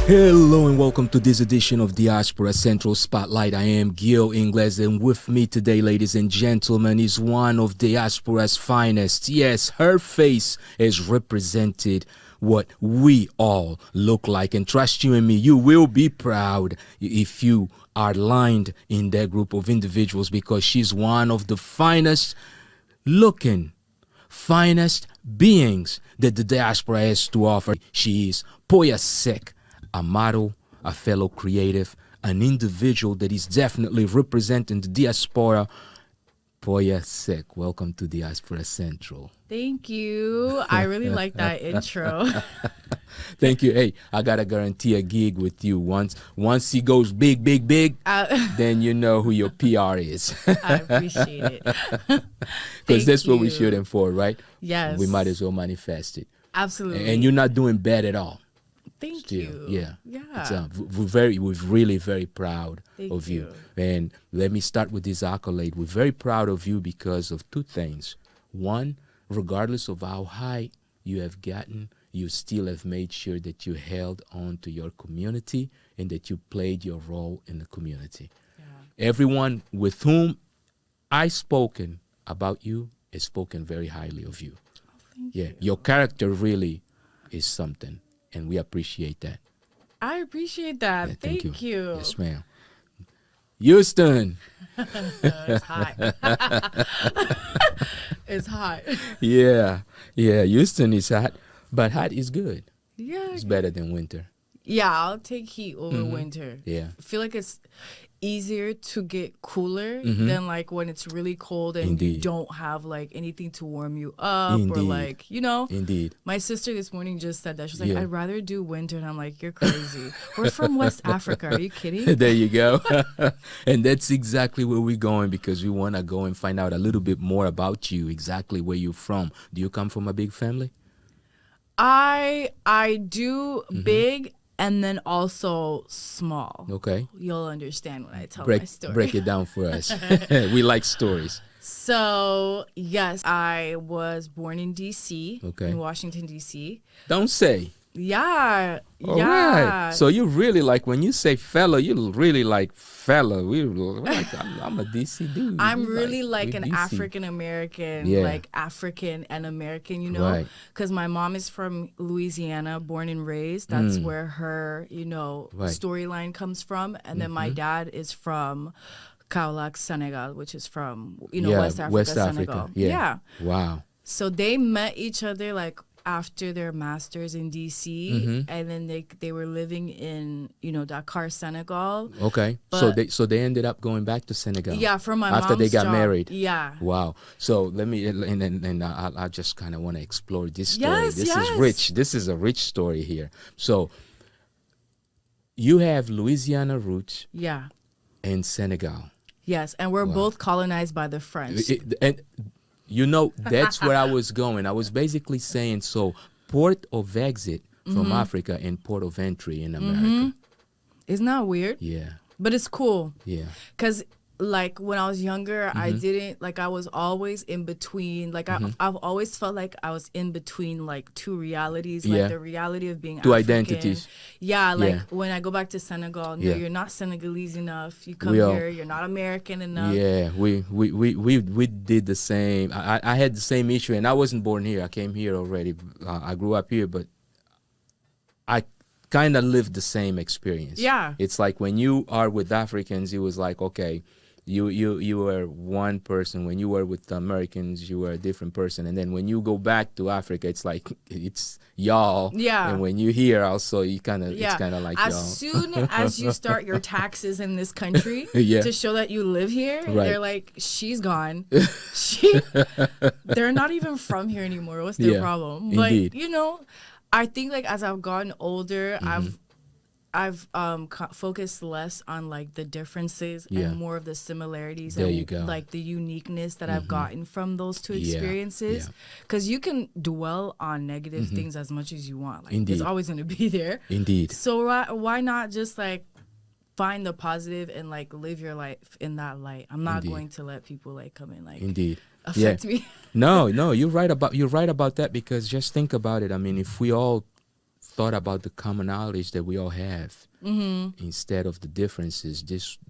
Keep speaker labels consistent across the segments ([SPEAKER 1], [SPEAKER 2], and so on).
[SPEAKER 1] Hello and welcome to this edition of Diaspora Central Spotlight. I am Gil Ingles, and with me today, ladies and gentlemen, is one of Diaspora's finest. Yes, her face has represented what we all look like. And trust you and me, you will be proud if you are lined in that group of individuals, because she's one of the finest looking, finest beings that the diaspora has to offer. She is POYA SECK, a model, a fellow creative, an individual that is definitely representing the diaspora. POYA SECK, welcome to Diaspora Central.
[SPEAKER 2] Thank you. I really like that intro.
[SPEAKER 1] Thank you. Hey, I gotta guarantee a gig with you. Once he goes big, then you know who your PR is.
[SPEAKER 2] I appreciate it.
[SPEAKER 1] Because that's what we're shooting for, right?
[SPEAKER 2] Yes.
[SPEAKER 1] We might as well manifest it.
[SPEAKER 2] Absolutely.
[SPEAKER 1] And you're not doing bad at all.
[SPEAKER 2] Thank you.
[SPEAKER 1] Yeah.
[SPEAKER 2] Yeah.
[SPEAKER 1] We're really very proud of you.
[SPEAKER 2] you.
[SPEAKER 1] And let me start with this accolade. We're very proud of you because of two things. One, regardless of how high you have gotten, you still have made sure that you held on to your community and that you played your role in the community. Yeah. Everyone with whom I've spoken about you has spoken very highly of you.
[SPEAKER 2] Oh, thank you.
[SPEAKER 1] Your character really is something. And we appreciate that.
[SPEAKER 2] I appreciate that.
[SPEAKER 1] Yeah,
[SPEAKER 2] thank you.
[SPEAKER 1] Yes, ma'am. Houston.
[SPEAKER 2] It's hot. It's hot.
[SPEAKER 1] Yeah. Houston is hot, but hot is good.
[SPEAKER 2] Yeah.
[SPEAKER 1] It's better than winter.
[SPEAKER 2] Yeah, I'll take heat over winter.
[SPEAKER 1] Yeah.
[SPEAKER 2] I feel like it's easier to get cooler than like when it's really cold and you don't have like anything to warm you up or like, you know.
[SPEAKER 1] Indeed.
[SPEAKER 2] My sister this morning just said that. She's like, I'd rather do winter. And I'm like, you're crazy. We're from West Africa. Are you kidding?
[SPEAKER 1] There you go. And that's exactly where we're going, because we want to go and find out a little bit more about you, exactly where you're from. Do you come from a big family?
[SPEAKER 2] I do big and then also small.
[SPEAKER 1] Okay.
[SPEAKER 2] You'll understand when I tell my story.
[SPEAKER 1] Break it down for us. We like stories.
[SPEAKER 2] So, yes, I was born in D.C.,
[SPEAKER 1] okay,
[SPEAKER 2] in Washington, D.C.
[SPEAKER 1] Don't say.
[SPEAKER 2] Yeah.
[SPEAKER 1] All right. So you really like, when you say fella, you really like fella. We're like, I'm a DC dude.
[SPEAKER 2] I'm really like an DC. African American, like African and American, you know, because my mom is from Louisiana, born and raised. That's where her, you know, storyline comes from. And then my dad is from Kaolack, Senegal, which is from, you know, West Africa, Senegal.
[SPEAKER 1] Yeah. Wow.
[SPEAKER 2] So they met each other like after their masters in DC, and then they were living in, you know, Dakar, Senegal.
[SPEAKER 1] Okay. But so they ended up going back to Senegal.
[SPEAKER 2] Yeah, for my mom's
[SPEAKER 1] after they got
[SPEAKER 2] job.
[SPEAKER 1] Married.
[SPEAKER 2] Yeah.
[SPEAKER 1] Wow. So let me and I just kind of want to explore this story.
[SPEAKER 2] Yes,
[SPEAKER 1] this is rich. This is a rich story here. So you have Louisiana roots.
[SPEAKER 2] Yeah.
[SPEAKER 1] And Senegal.
[SPEAKER 2] Yes, and we're both colonized by the French.
[SPEAKER 1] And you know, that's where I was going. I was basically saying, so port of exit from Africa and port of entry in America.
[SPEAKER 2] Isn't that weird?
[SPEAKER 1] Yeah.
[SPEAKER 2] But it's cool.
[SPEAKER 1] Yeah.
[SPEAKER 2] Because, like, when I was younger, I didn't, like, I was always in between. Like, I've always felt like I was in between, like, two realities. Like, the reality of being
[SPEAKER 1] two
[SPEAKER 2] African.
[SPEAKER 1] Identities.
[SPEAKER 2] Yeah, like, when I go back to Senegal, no, you're not Senegalese enough. You come here, you're not American enough.
[SPEAKER 1] Yeah, we did the same. I had the same issue, and I wasn't born here. I came here already. I grew up here, but I kind of lived the same experience.
[SPEAKER 2] Yeah.
[SPEAKER 1] It's like when you are with Africans, it was like, okay, you were one person. When you were with the Americans, you were a different person. And then when you go back to Africa, it's like it's y'all.
[SPEAKER 2] Yeah.
[SPEAKER 1] And when you here also, you kind of it's kind of like
[SPEAKER 2] as
[SPEAKER 1] y'all.
[SPEAKER 2] Soon as you start your taxes in this country to show that you live here, they're like, she's gone. They're not even from here anymore. What's their problem?
[SPEAKER 1] Indeed.
[SPEAKER 2] But you know, I think like as I've gotten older, I've focused less on like the differences and more of the similarities and like the uniqueness that I've gotten from those two experiences. Because you can dwell on negative things as much as you want. Like it's always going to be there.
[SPEAKER 1] Indeed.
[SPEAKER 2] So why not just like find the positive and like live your life in that light? I'm not going to let people like come in like affect me.
[SPEAKER 1] No, you're right about that, because just think about it. I mean, if we all thought about the commonalities that we all have instead of the differences,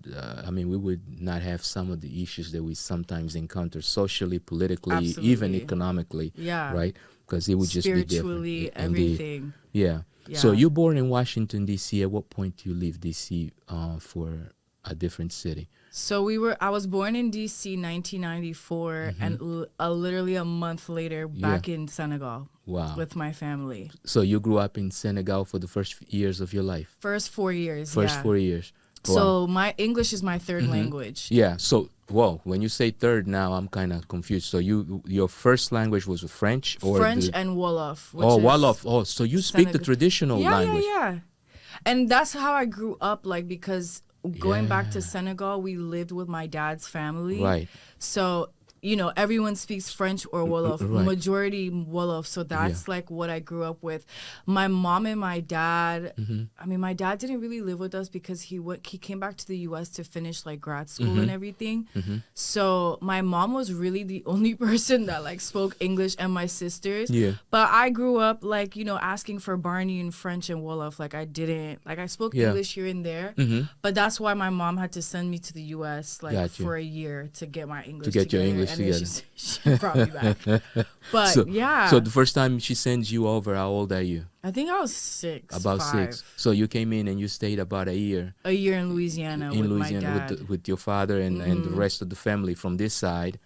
[SPEAKER 1] we would not have some of the issues that we sometimes encounter socially, politically, even economically.
[SPEAKER 2] Yeah.
[SPEAKER 1] Right? Because it would just be different.
[SPEAKER 2] Spiritually, everything.
[SPEAKER 1] Yeah. So you're born in Washington, D.C. At what point do you leave D.C. For a different city?
[SPEAKER 2] So I was born in D.C. 1994, and literally a month later back in Senegal.
[SPEAKER 1] Wow.
[SPEAKER 2] With my family.
[SPEAKER 1] So you grew up in Senegal for the first years of your life?
[SPEAKER 2] First 4 years,
[SPEAKER 1] First 4 years. Wow.
[SPEAKER 2] So my English is my third language.
[SPEAKER 1] Yeah. So, when you say third now, I'm kind of confused. So your first language was French?
[SPEAKER 2] French and Wolof.
[SPEAKER 1] Wolof. Oh, so you speak the traditional language.
[SPEAKER 2] Yeah. And that's how I grew up, because going back to Senegal, we lived with my dad's family.
[SPEAKER 1] Right.
[SPEAKER 2] So, everyone speaks French or Wolof,
[SPEAKER 1] right.
[SPEAKER 2] Majority Wolof. So that's what I grew up with. My mom and my dad, my dad didn't really live with us because he came back to the U.S. to finish grad school and everything. So my mom was really the only person that spoke English, and my sisters.
[SPEAKER 1] Yeah.
[SPEAKER 2] But I grew up asking for Barney in French and Wolof. I spoke English here and there. But that's why my mom had to send me to the U.S. for a year to get my English together.
[SPEAKER 1] Your English together.
[SPEAKER 2] She brought me back. But
[SPEAKER 1] so the first time she sends you over, how old are you?
[SPEAKER 2] I think I was 6.
[SPEAKER 1] About
[SPEAKER 2] 5.
[SPEAKER 1] 6. So you came in and you stayed about a year.
[SPEAKER 2] A year in Louisiana with my dad.
[SPEAKER 1] With your father and the rest of the family from this side.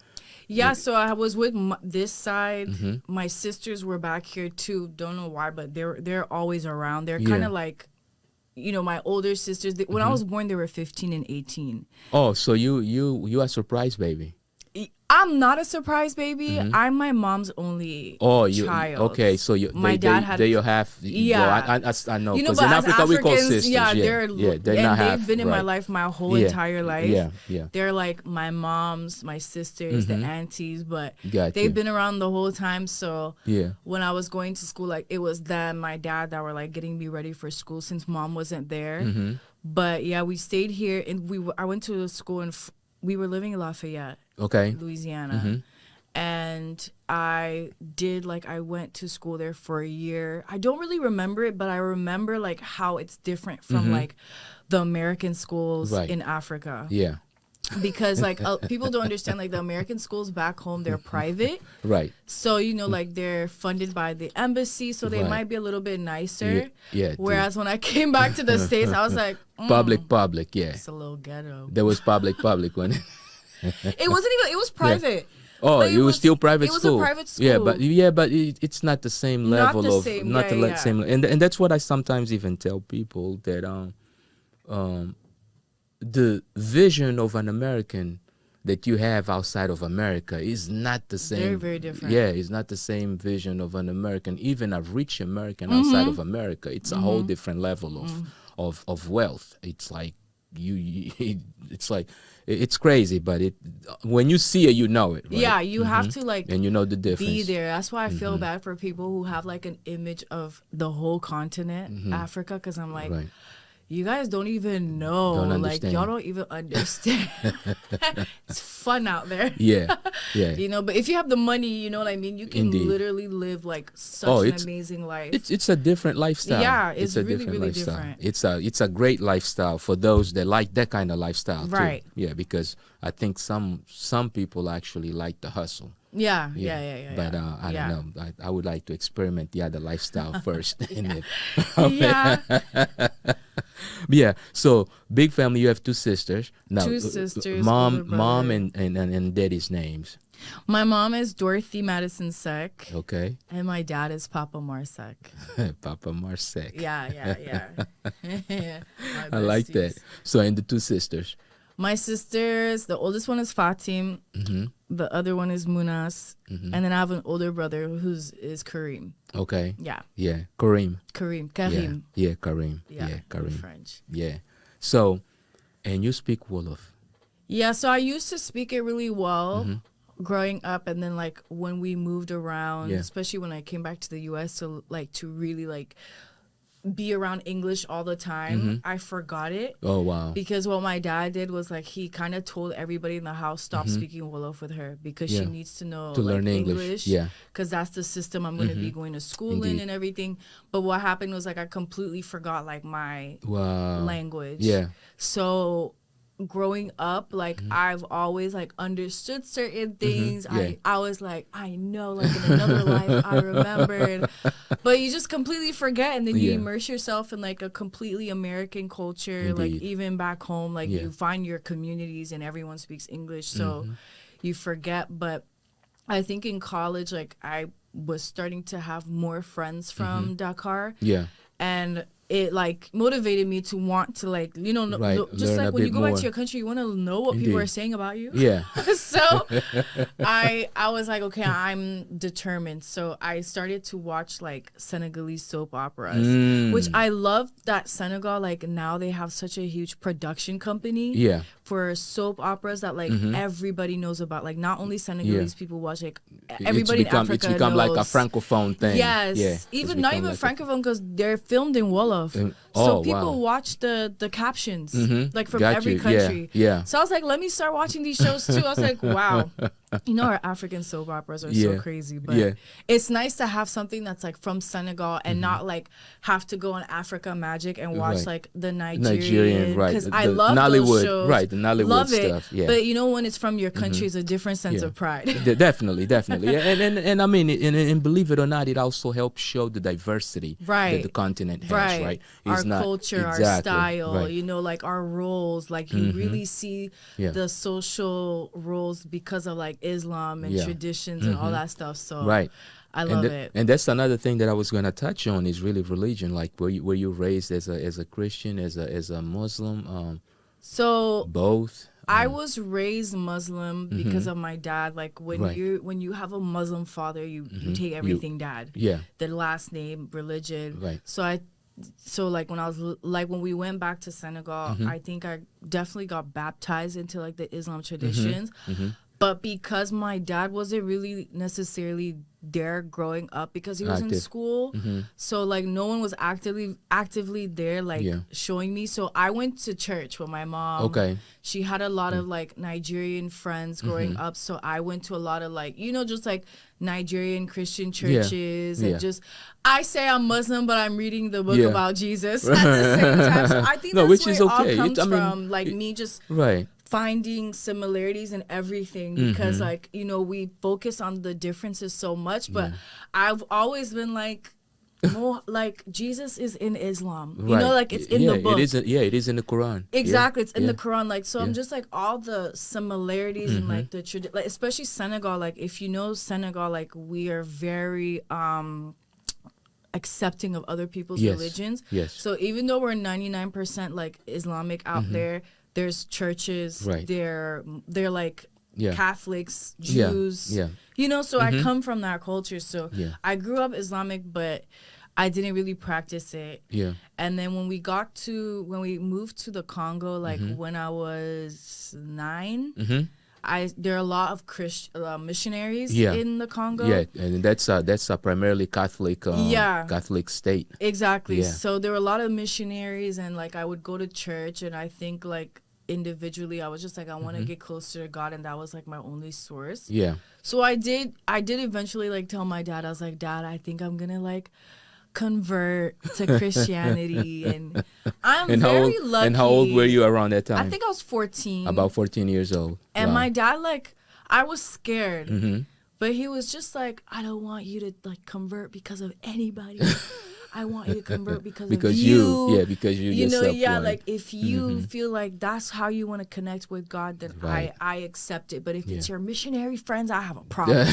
[SPEAKER 2] Yeah, so I was with this side. My sisters were back here too. Don't know why, but they're always around. They're kind of my older sisters. When I was born, they were 15 and 18.
[SPEAKER 1] Oh, so you a surprise baby.
[SPEAKER 2] I'm not a surprise baby. I'm my mom's only child.
[SPEAKER 1] Okay, so
[SPEAKER 2] my dad had.
[SPEAKER 1] They have.
[SPEAKER 2] Yeah,
[SPEAKER 1] I know.
[SPEAKER 2] Because
[SPEAKER 1] in Africa we call sisters.
[SPEAKER 2] They're
[SPEAKER 1] not half.
[SPEAKER 2] They've been in my life my whole entire life.
[SPEAKER 1] Yeah.
[SPEAKER 2] They're my moms, my sisters, the aunties, but
[SPEAKER 1] they've
[SPEAKER 2] been around the whole time. So when I was going to school, it was them, my dad, that were getting me ready for school since mom wasn't there. But we stayed here, and I went to school, and we were living in Lafayette.
[SPEAKER 1] Okay.
[SPEAKER 2] Louisiana. And I went to school there for a year. I don't really remember it, but I remember how it's different from the American schools in Africa.
[SPEAKER 1] Yeah.
[SPEAKER 2] Because people don't understand the American schools back home, they're private.
[SPEAKER 1] Right.
[SPEAKER 2] So they're funded by the embassy, so they might be a little bit nicer.
[SPEAKER 1] Yeah.
[SPEAKER 2] Whereas when I came back to the States, I was
[SPEAKER 1] public, yeah.
[SPEAKER 2] It's a little ghetto.
[SPEAKER 1] There was public when
[SPEAKER 2] it wasn't even. It was private.
[SPEAKER 1] Oh, it was still private school.
[SPEAKER 2] It was a private school.
[SPEAKER 1] But it's not the same level same. And that's what I sometimes even tell people, that the vision of an American that you have outside of America is not the same.
[SPEAKER 2] Very, very different.
[SPEAKER 1] Yeah, it's not the same vision of an American, even a rich American outside of America. It's a whole different level of wealth. It's it's crazy, but when you see it, you know it. Right?
[SPEAKER 2] Yeah, you have to
[SPEAKER 1] and you know the difference.
[SPEAKER 2] Be there. That's why I feel bad for people who have an image of the whole continent, Africa, because I'm
[SPEAKER 1] right.
[SPEAKER 2] You guys don't even know. Y'all don't even understand. It's fun out there.
[SPEAKER 1] Yeah.
[SPEAKER 2] But if you have the money, you know what I mean? You can literally live such an amazing life.
[SPEAKER 1] It's a different lifestyle.
[SPEAKER 2] Yeah, it's
[SPEAKER 1] a
[SPEAKER 2] really, really
[SPEAKER 1] lifestyle.
[SPEAKER 2] different.
[SPEAKER 1] It's a great lifestyle for those that like that kind of lifestyle too.
[SPEAKER 2] Right.
[SPEAKER 1] Yeah, because I think some people actually like the hustle.
[SPEAKER 2] Yeah.
[SPEAKER 1] But I don't know. I would like to experiment the other lifestyle first.
[SPEAKER 2] Yeah.
[SPEAKER 1] Yeah. So big family. You have 2 sisters. Now,
[SPEAKER 2] 2 sisters.
[SPEAKER 1] Mom and daddy's names.
[SPEAKER 2] My mom is Dorothy Madison Seck.
[SPEAKER 1] Okay.
[SPEAKER 2] And my dad is Papa Marsek.
[SPEAKER 1] Papa Marsek.
[SPEAKER 2] Yeah.
[SPEAKER 1] I like that. So, and the 2 sisters.
[SPEAKER 2] My sisters, the oldest one is Fatim. The other one is Munas. And then I have an older brother is Kareem.
[SPEAKER 1] Okay.
[SPEAKER 2] Yeah.
[SPEAKER 1] Yeah. Kareem.
[SPEAKER 2] Kareem.
[SPEAKER 1] Yeah, Kareem.
[SPEAKER 2] Yeah,
[SPEAKER 1] Kareem.
[SPEAKER 2] French.
[SPEAKER 1] Yeah. So, and you speak Wolof.
[SPEAKER 2] Yeah, so I used to speak it really well growing up, and then when we moved around, especially when I came back to the US to really be around English all the time, I forgot it.
[SPEAKER 1] Oh, wow.
[SPEAKER 2] Because what my dad did was like he kind of told everybody in the house stop speaking Wolof with her because she needs to know
[SPEAKER 1] learn English. Yeah.
[SPEAKER 2] Because that's the system I'm going to be going to school in and everything. But what happened was like I completely forgot like my language.
[SPEAKER 1] Yeah.
[SPEAKER 2] So growing up, like I've always like understood certain things. I was like, I know, like in another life I remembered, but you just completely forget, and then you immerse yourself in like a completely American culture. Like even back home, like you find your communities and everyone speaks English, so you forget. But I think in college, like I was starting to have more friends from Dakar.
[SPEAKER 1] Yeah.
[SPEAKER 2] And it like motivated me to want to like, you know, just like when you go back to your country, you want to know what people are saying about you.
[SPEAKER 1] Yeah.
[SPEAKER 2] So I was like, okay, I'm determined. So I started to watch like Senegalese soap operas, which I love that Senegal, like now they have such a huge production company for soap operas that like everybody knows about. Like not only Senegalese people watch, like everybody in Africa
[SPEAKER 1] It's become
[SPEAKER 2] knows.
[SPEAKER 1] Like a francophone thing.
[SPEAKER 2] Yes.
[SPEAKER 1] Yeah.
[SPEAKER 2] Even not even like francophone because they're filmed in Wolof. So people watch the captions like from every country.
[SPEAKER 1] Yeah.
[SPEAKER 2] So I was like, let me start watching these shows too. I was like, wow. You know, our African soap operas are so crazy, but it's nice to have something that's like from Senegal and not like have to go on Africa Magic and watch like the Nigerian, because I love
[SPEAKER 1] Nollywood,
[SPEAKER 2] those shows.
[SPEAKER 1] Right, the Nollywood
[SPEAKER 2] love
[SPEAKER 1] stuff.
[SPEAKER 2] It. But you know, when it's from your country, it's a different sense of pride.
[SPEAKER 1] Definitely. And I mean, and believe it or not, it also helps show the diversity that the continent has. Right,
[SPEAKER 2] it's our culture, our style. You know, like our roles. Like you really see the social roles because of like Islam and traditions and all that stuff. So I love it.
[SPEAKER 1] And that's another thing that I was going to touch on is really religion. Like were you raised as a Christian, as a Muslim?
[SPEAKER 2] So
[SPEAKER 1] both.
[SPEAKER 2] I was raised Muslim because of my dad. Like when you have a Muslim father, you take everything dad. Yeah. The last name, religion.
[SPEAKER 1] Right.
[SPEAKER 2] So like when we went back to Senegal, I think I definitely got baptized into like the Islam traditions. But because my dad wasn't really necessarily there growing up because he was in school, so like no one was actively there like showing me. So I went to church with my mom.
[SPEAKER 1] Okay.
[SPEAKER 2] She had a lot of like Nigerian friends growing up, so I went to a lot of like, you know, just like Nigerian Christian churches and just I say I'm Muslim, but I'm reading the book about Jesus at the same time. So I think that's
[SPEAKER 1] which
[SPEAKER 2] where
[SPEAKER 1] is
[SPEAKER 2] it
[SPEAKER 1] okay.
[SPEAKER 2] all comes from. Like me just finding similarities in everything because like, you know, we focus on the differences so much, but I've always been like more like Jesus is in Islam, you know, like it's in the book.
[SPEAKER 1] It is in the Quran.
[SPEAKER 2] Exactly, it's in the Quran. Like so, I'm just like all the similarities and like the like especially Senegal. Like if you know Senegal, like we are very accepting of other people's religions. Yes. So even though we're 99% like Islamic out there, there's churches. Right. They're like Catholics, Jews. You know, so I come from that culture. So I grew up Islamic, but I didn't really practice it. Yeah. And then when we moved to the Congo, like when I was 9, there are a lot of missionaries in the Congo. Yeah,
[SPEAKER 1] and that's a primarily Catholic Catholic state.
[SPEAKER 2] Exactly. Yeah. So there were a lot of missionaries, and like I would go to church, and I think like individually I was just like I want to get closer to God, and that was like my only source. Yeah. So I did eventually like tell my dad, I was like, Dad, I think I'm gonna like convert to Christianity, and I'm very lucky.
[SPEAKER 1] And how old were you around that time?
[SPEAKER 2] I think I was 14.
[SPEAKER 1] About 14 years old.
[SPEAKER 2] And my dad, like, I was scared, but he was just like, I don't want you to like convert because of anybody. I want you to convert because of you.
[SPEAKER 1] Yeah, because you
[SPEAKER 2] know, like if you feel like that's how you want to connect with God, then I accept it. But if it's your missionary friends, I have a problem.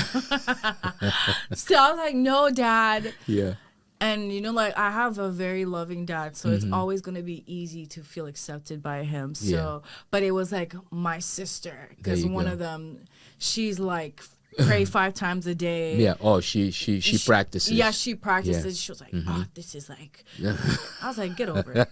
[SPEAKER 2] So I was like, no, Dad. Yeah. And, you know, like, I have a very loving dad, so it's always going to be easy to feel accepted by him. So, but it was, like, my sister, because one of them, she's, like, pray 5 times a day.
[SPEAKER 1] Yeah. Oh, she practices.
[SPEAKER 2] Yeah, she practices. Yeah. She was like, oh, this is like. I was like, get over it.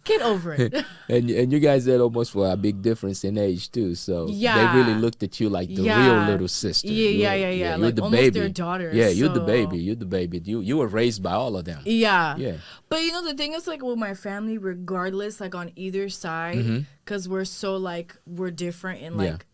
[SPEAKER 2] Get over it.
[SPEAKER 1] And you guys had almost a big difference in age too, so they really looked at you like the real little sister.
[SPEAKER 2] Yeah.
[SPEAKER 1] You're
[SPEAKER 2] like
[SPEAKER 1] the
[SPEAKER 2] almost
[SPEAKER 1] baby.
[SPEAKER 2] their daughter.
[SPEAKER 1] Yeah, you're the baby. You're the baby. You were raised by all of them.
[SPEAKER 2] Yeah.
[SPEAKER 1] Yeah.
[SPEAKER 2] But you know the thing is like with my family, regardless, like on either side, because we're so like we're different in like.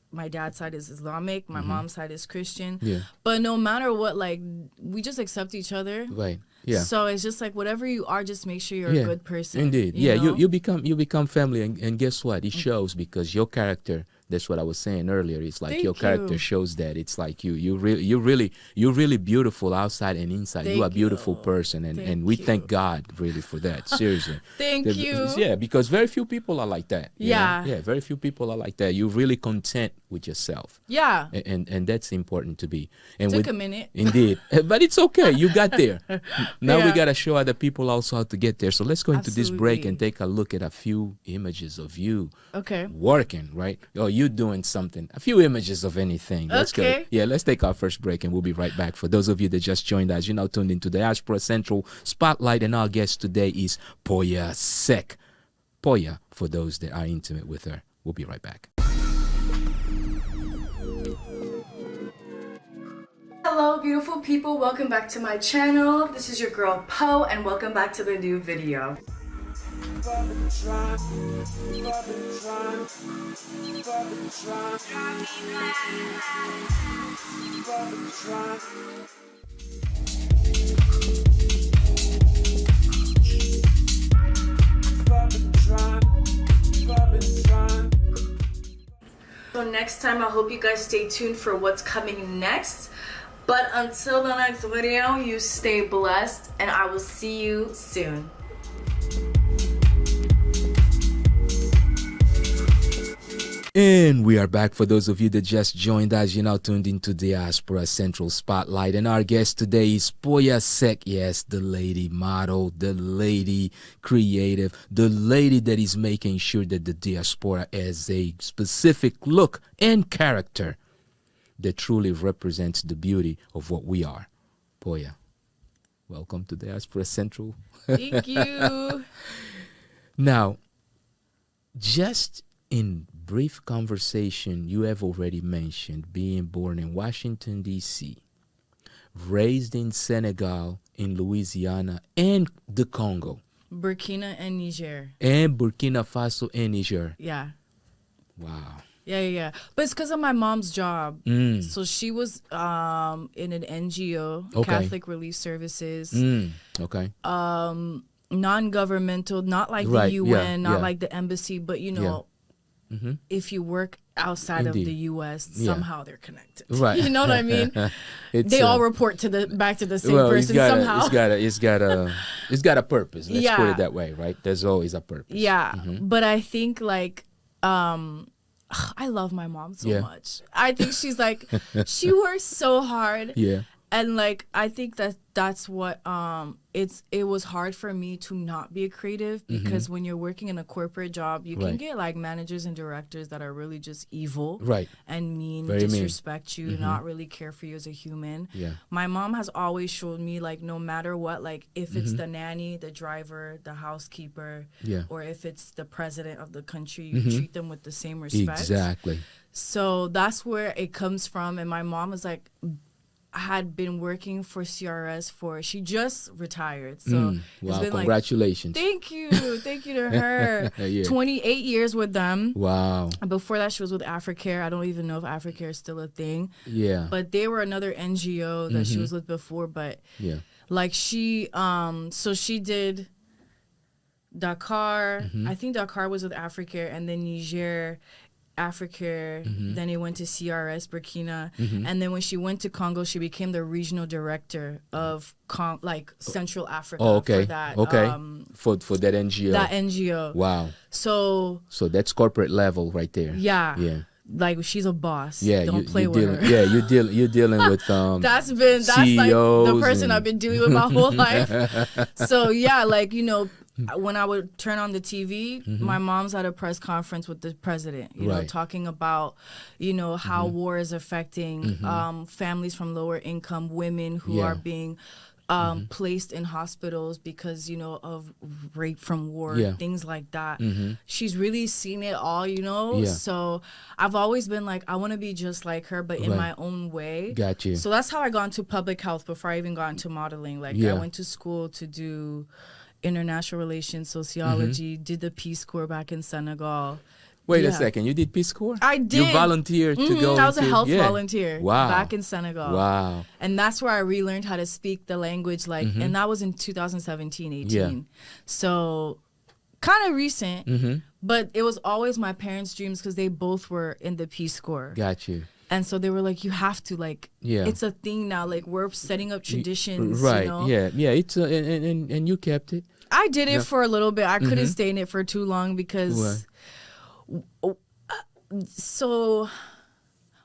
[SPEAKER 2] My dad's side is Islamic, my mom's side is Christian. Yeah. But no matter what, like we just accept each other.
[SPEAKER 1] Right. Yeah.
[SPEAKER 2] So it's just like whatever you are, just make sure you're a good person.
[SPEAKER 1] Indeed. You become family, and guess what? It shows because your character. That's what I was saying earlier. It's like your character shows that. It's like you're really beautiful outside and inside. You are a beautiful person, and we thank God really for that. Seriously.
[SPEAKER 2] Thank you.
[SPEAKER 1] Yeah, because very few people are like that.
[SPEAKER 2] Yeah.
[SPEAKER 1] Yeah, very few people are like that. You're really content with yourself.
[SPEAKER 2] Yeah.
[SPEAKER 1] And that's important to be. And
[SPEAKER 2] Took a minute.
[SPEAKER 1] Indeed. But it's okay. You got there. Now we got to show other people also how to get there. So let's go into this break and take a look at a few images of you working, right? Oh, you doing something. A few images of anything. Let's go. Yeah, let's take our first break and we'll be right back. For those of you that just joined us, you're now tuned into the Diaspora Central Spotlight, and our guest today is POYA SECK. POYA, for those that are intimate with her. We'll be right back.
[SPEAKER 2] Hello beautiful people, welcome back to my channel. This is your girl Po, and welcome back to the new video. So next time I hope you guys stay tuned for what's coming next. But until the next video, you stay blessed, and I will see you soon.
[SPEAKER 1] And we are back. For those of you that just joined us, you're now tuned into Diaspora Central Spotlight. And our guest today is POYA SECK. Yes, the lady model, the lady creative, the lady that is making sure that the diaspora has a specific look and character that truly represents the beauty of what we are. POYA, welcome to Diaspora Central.
[SPEAKER 2] Thank you.
[SPEAKER 1] Now, just in brief conversation, you have already mentioned being born in Washington, D.C., raised in Senegal, in Louisiana, and the Congo.
[SPEAKER 2] Burkina and Niger.
[SPEAKER 1] And Burkina Faso and Niger.
[SPEAKER 2] Yeah.
[SPEAKER 1] Wow.
[SPEAKER 2] Yeah. But it's because of my mom's job. So she was in an NGO, Catholic Relief Services.
[SPEAKER 1] Okay.
[SPEAKER 2] Non-governmental, not like the UN, not like the embassy, but you know, if you work outside of the U.S., somehow they're connected.
[SPEAKER 1] Right.
[SPEAKER 2] You know what I mean? They all report to back to the same person somehow.
[SPEAKER 1] It's got a purpose. Let's put it that way, right? There's always a purpose.
[SPEAKER 2] Yeah. But I think like I love my mom so much. I think she's like she works so hard.
[SPEAKER 1] Yeah.
[SPEAKER 2] And like I think that's what it was hard for me to not be a creative, because when you're working in a corporate job, you can get like managers and directors that are really just evil, and mean, disrespect you, not really care for you as a human. Yeah. My mom has always showed me like no matter what, like if it's the nanny, the driver, the housekeeper, or if it's the president of the country, you treat them with the same respect.
[SPEAKER 1] Exactly.
[SPEAKER 2] So that's where it comes from. And my mom was like, had been working for CRS she just retired. So
[SPEAKER 1] wow, congratulations.
[SPEAKER 2] Like, thank you to her. 28 years with them.
[SPEAKER 1] Wow.
[SPEAKER 2] Before that she was with Africare. I don't even know if Africare is still a thing.
[SPEAKER 1] Yeah.
[SPEAKER 2] But they were another NGO that she was with before. But like she so she did Dakar. I think Dakar was with Africare, and then Niger, Africare, then it went to CRS, Burkina, and then when she went to Congo, she became the regional director of Central Africa for that.
[SPEAKER 1] For that NGO.
[SPEAKER 2] That NGO.
[SPEAKER 1] Wow.
[SPEAKER 2] So
[SPEAKER 1] that's corporate level right there.
[SPEAKER 2] Yeah. Like she's a boss.
[SPEAKER 1] Yeah,
[SPEAKER 2] don't play with her.
[SPEAKER 1] Yeah, you're dealing with
[SPEAKER 2] that's
[SPEAKER 1] CEOs
[SPEAKER 2] like the person I've been dealing with my whole life. So yeah, like you know, when I would turn on the TV, my mom's at a press conference with the president, you know, talking about, you know, how war is affecting families from lower income, women who are being placed in hospitals because, you know, of rape from war, things like that. She's really seen it all, you know. So I've always been like, I want to be just like her, but in my own way.
[SPEAKER 1] Got you.
[SPEAKER 2] So that's how I got into public health before I even got into modeling. Like I went to school to do international relations, sociology, did the Peace Corps back in Senegal.
[SPEAKER 1] Wait a second, you did Peace Corps?
[SPEAKER 2] I did.
[SPEAKER 1] You volunteered to go
[SPEAKER 2] I was a health volunteer back in Senegal.
[SPEAKER 1] Wow.
[SPEAKER 2] And that's where I relearned how to speak the language, like, and that was in 2017, 18. So kind of recent, but it was always my parents' dreams because they both were in the Peace Corps.
[SPEAKER 1] Got you.
[SPEAKER 2] And so they were like, you have to, like, it's a thing now. Like, we're setting up traditions,
[SPEAKER 1] right,
[SPEAKER 2] you know?
[SPEAKER 1] Yeah, it's and you kept it.
[SPEAKER 2] I did it for a little bit. I couldn't stay in it for too long because... So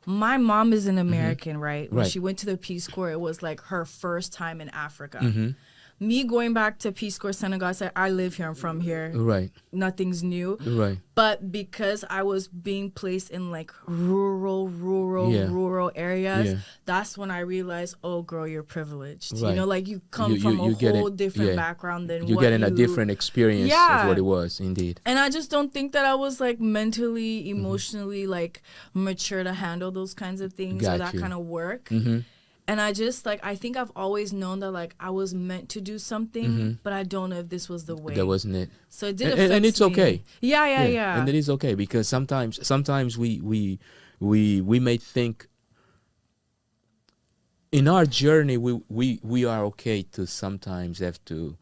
[SPEAKER 2] my mom is an American, right? When she went to the Peace Corps, it was like her first time in Africa. Me going back to Peace Corps Senegal, I said, I live here, I'm from here.
[SPEAKER 1] Right.
[SPEAKER 2] Nothing's new.
[SPEAKER 1] Right.
[SPEAKER 2] But because I was being placed in like rural areas, that's when I realized, oh, girl, you're privileged. Right. You know, like you come from a whole different background than
[SPEAKER 1] you're getting a different experience of what it was, indeed.
[SPEAKER 2] And I just don't think that I was like mentally, emotionally like mature to handle those kinds of things or that kind of work. And I just, like, I think I've always known that, like, I was meant to do something, but I don't know if this was the way.
[SPEAKER 1] That wasn't it.
[SPEAKER 2] So it did affect
[SPEAKER 1] and it's
[SPEAKER 2] me.
[SPEAKER 1] okay.
[SPEAKER 2] Yeah.
[SPEAKER 1] And it is okay because sometimes we may think in our journey we are okay to sometimes have to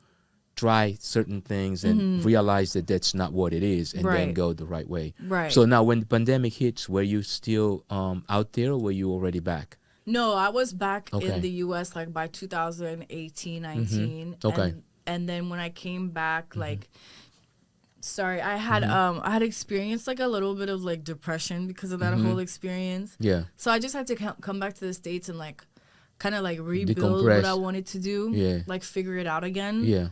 [SPEAKER 1] try certain things and realize that that's not what it is and then go the right way.
[SPEAKER 2] Right.
[SPEAKER 1] So now when the pandemic hits, were you still out there or were you already back?
[SPEAKER 2] No, I was back in the U.S. like by 2018, 19.
[SPEAKER 1] Okay.
[SPEAKER 2] And then when I came back, like, sorry, I had experienced like a little bit of like depression because of that whole experience. Yeah. So I just had to come back to the States and like kind of like rebuild what I wanted to do. Yeah. Like figure it out again. Yeah.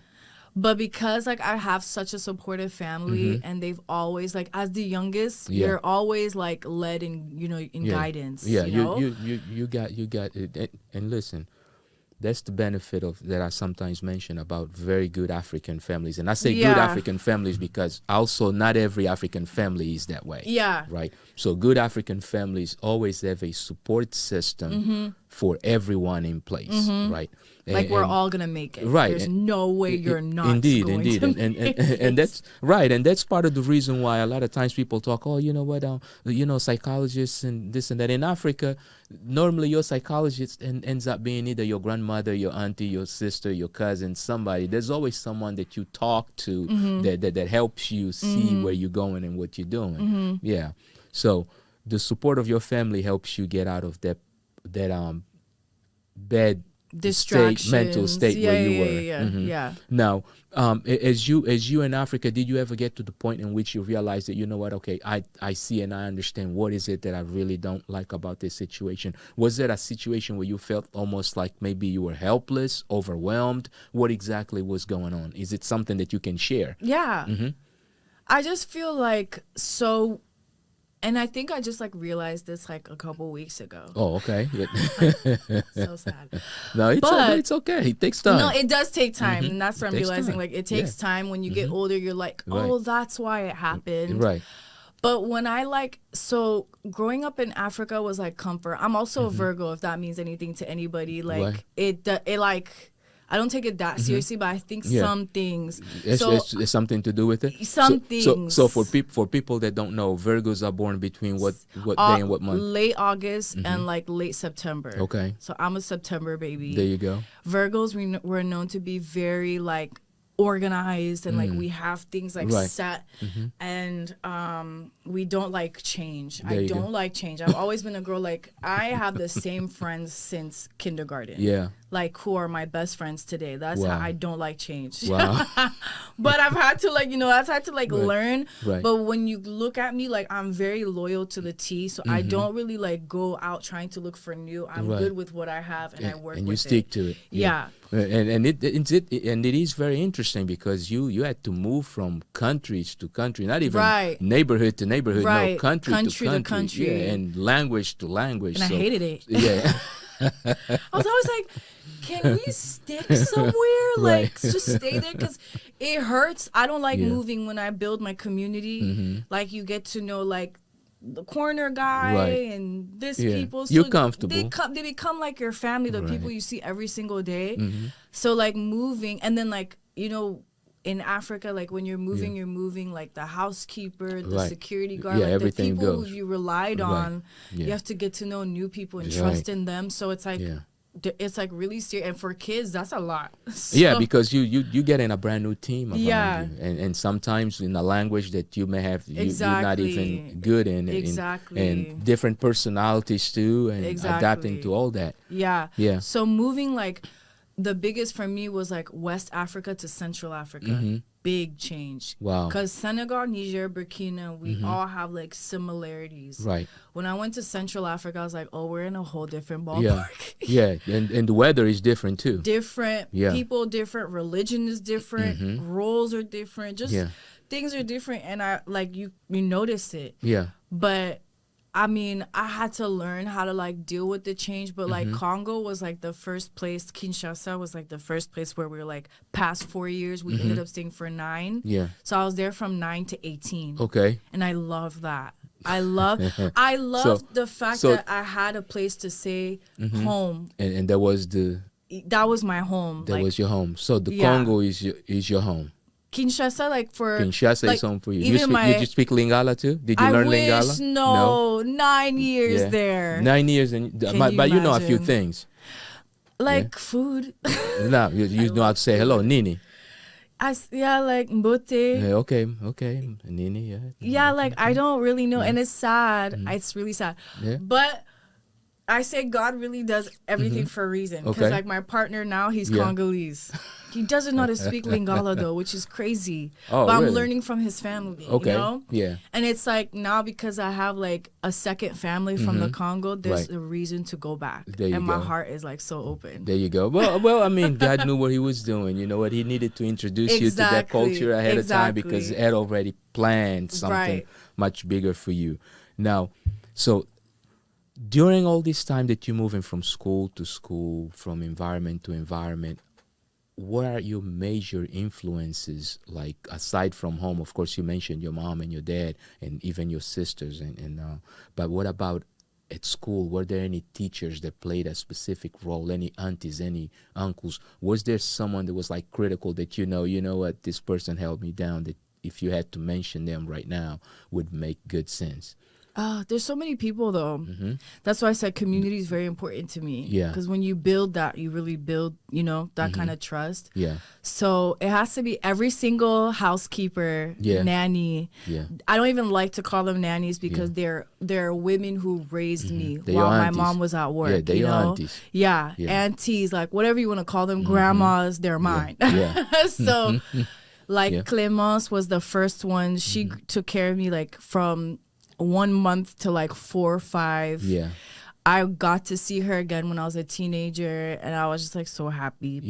[SPEAKER 2] But because like I have such a supportive family and they've always like as the youngest, you're always like led in, you know, in guidance. Yeah, you know?
[SPEAKER 1] you got it. And listen, that's the benefit of that I sometimes mention about very good African families. And I say good African families because also not every African family is that way. Yeah. Right. So good African families always have a support system for everyone in place. Right.
[SPEAKER 2] Like we're all gonna make it. Right. There's no way you're not. Indeed.
[SPEAKER 1] And that's right. And that's part of the reason why a lot of times people talk, oh, you know what, psychologists and this and that. In Africa, normally your psychologist ends up being either your grandmother, your auntie, your sister, your cousin, somebody. There's always someone that you talk to that helps you see where you're going and what you're doing. Yeah. So the support of your family helps you get out of that bad mental state where you were. Yeah. Now, as you in Africa, did you ever get to the point in which you realized that, you know what, okay, I see and I understand what is it that I really don't like about this situation? Was there a situation where you felt almost like maybe you were helpless, overwhelmed? What exactly was going on? Is it something that you can share?
[SPEAKER 2] Yeah. I just feel like so. And I think I just like realized this like a couple weeks ago.
[SPEAKER 1] Oh, okay.
[SPEAKER 2] So sad.
[SPEAKER 1] No, it's okay. It takes time.
[SPEAKER 2] No, it does take time, and that's what I'm realizing. Like it takes time. When you get older, you're like, oh, that's why it happened. Right. But when so growing up in Africa was like comfort. I'm also a Virgo, if that means anything to anybody. Like it like. I don't take it that seriously, but I think some things.
[SPEAKER 1] It's something to do with it.
[SPEAKER 2] Some things.
[SPEAKER 1] So for people that don't know, Virgos are born between what day and what month?
[SPEAKER 2] Late August and like late September. Okay. So I'm a September baby.
[SPEAKER 1] There you go.
[SPEAKER 2] Virgos we're known to be very like organized and like we have things like set and we don't like change. I don't like change. I've always been a girl like I have the same friends since kindergarten. Yeah. Like who are my best friends today. That's how I don't like change. Wow. But I've had to like, learn. Right. But when you look at me, like I'm very loyal to the T. So I don't really like go out trying to look for new. I'm good with what I have and I work with it.
[SPEAKER 1] And you stick to it.
[SPEAKER 2] Yeah.
[SPEAKER 1] And it is very interesting because you had to move from countries to country, not even neighborhood to neighborhood, no, country to country. Yeah, and language to language.
[SPEAKER 2] And I hated it.
[SPEAKER 1] Yeah.
[SPEAKER 2] I was always like, can we stick somewhere? Like, just stay there, because it hurts. I don't like moving when I build my community. Like, you get to know, like, the corner guy and this people. So
[SPEAKER 1] you're comfortable.
[SPEAKER 2] They become like your family, the people you see every single day. So, like, moving, and then, like, you know, in Africa, like, when you're moving like the housekeeper, the security guard, like
[SPEAKER 1] everything
[SPEAKER 2] the people
[SPEAKER 1] goes.
[SPEAKER 2] who you relied on. You have to get to know new people and trust in them. So it's like it's like really serious, and for kids that's a lot. So,
[SPEAKER 1] because you get in a brand new team around you, and sometimes in a language that you may have you're not even good in, and different personalities too, and adapting to all that. So moving, like, the biggest for me was like West Africa to Central Africa. Big change. Wow. Because Senegal, Niger, Burkina, we all have like similarities. Right. When I went to Central Africa, I was like, oh, we're in a whole different ballpark. And the weather is different too.
[SPEAKER 2] Different. People different. Religion is different. Roles are different. Just things are different. And I like you notice it. But I mean, I had to learn how to like deal with the change, but like Congo was like the first place, Kinshasa was like the first place where we were like past 4 years. We ended up staying for 9. So I was there from 9 to 18.
[SPEAKER 1] Okay.
[SPEAKER 2] And I love that. I love the fact that I had a place to say home.
[SPEAKER 1] And that was
[SPEAKER 2] that was my home.
[SPEAKER 1] That was your home. So the Congo is your home.
[SPEAKER 2] Kinshasa, like for
[SPEAKER 1] Kinshasa
[SPEAKER 2] like,
[SPEAKER 1] is home for you. Did you speak Lingala too? Did you learn Lingala?
[SPEAKER 2] No, 9 years there.
[SPEAKER 1] 9 years, but you know a few things,
[SPEAKER 2] like food.
[SPEAKER 1] No, you know how to say hello, Nini.
[SPEAKER 2] Like mbote.
[SPEAKER 1] Okay, Nini.
[SPEAKER 2] Like I don't really know, and it's sad. It's really sad. But I say God really does everything for a reason. Because like my partner now, he's Congolese. He doesn't know how to speak Lingala though, which is crazy. But I'm learning from his family, you know? And it's like now because I have like a second family from the Congo, there's a reason to go back. And my heart is like so open.
[SPEAKER 1] There you go. Well, I mean, God knew what he was doing. You know what? He needed to introduce you to that culture ahead of time because he had already planned something much bigger for you. Now, so during all this time that you're moving from school to school, from environment to environment, what are your major influences, like aside from home? Of course, you mentioned your mom and your dad and even your sisters. But what about at school? Were there any teachers that played a specific role? Any aunties, any uncles? Was there someone that was like critical that you know what, this person held me down, that if you had to mention them right now would make good sense?
[SPEAKER 2] There's so many people though. That's why I said community is very important to me. Because when you build that, you really build, that kind of trust. So it has to be every single housekeeper, nanny. I don't even like to call them nannies because they're women who raised me while my mom was at work.
[SPEAKER 1] They're your aunties.
[SPEAKER 2] Aunties, like whatever you want to call them, grandmas, they're mine. So like Clémence was the first one. She took care of me like from 1 month to like 4 or 5. I got to see her again when I was a teenager, and I was just like so happy.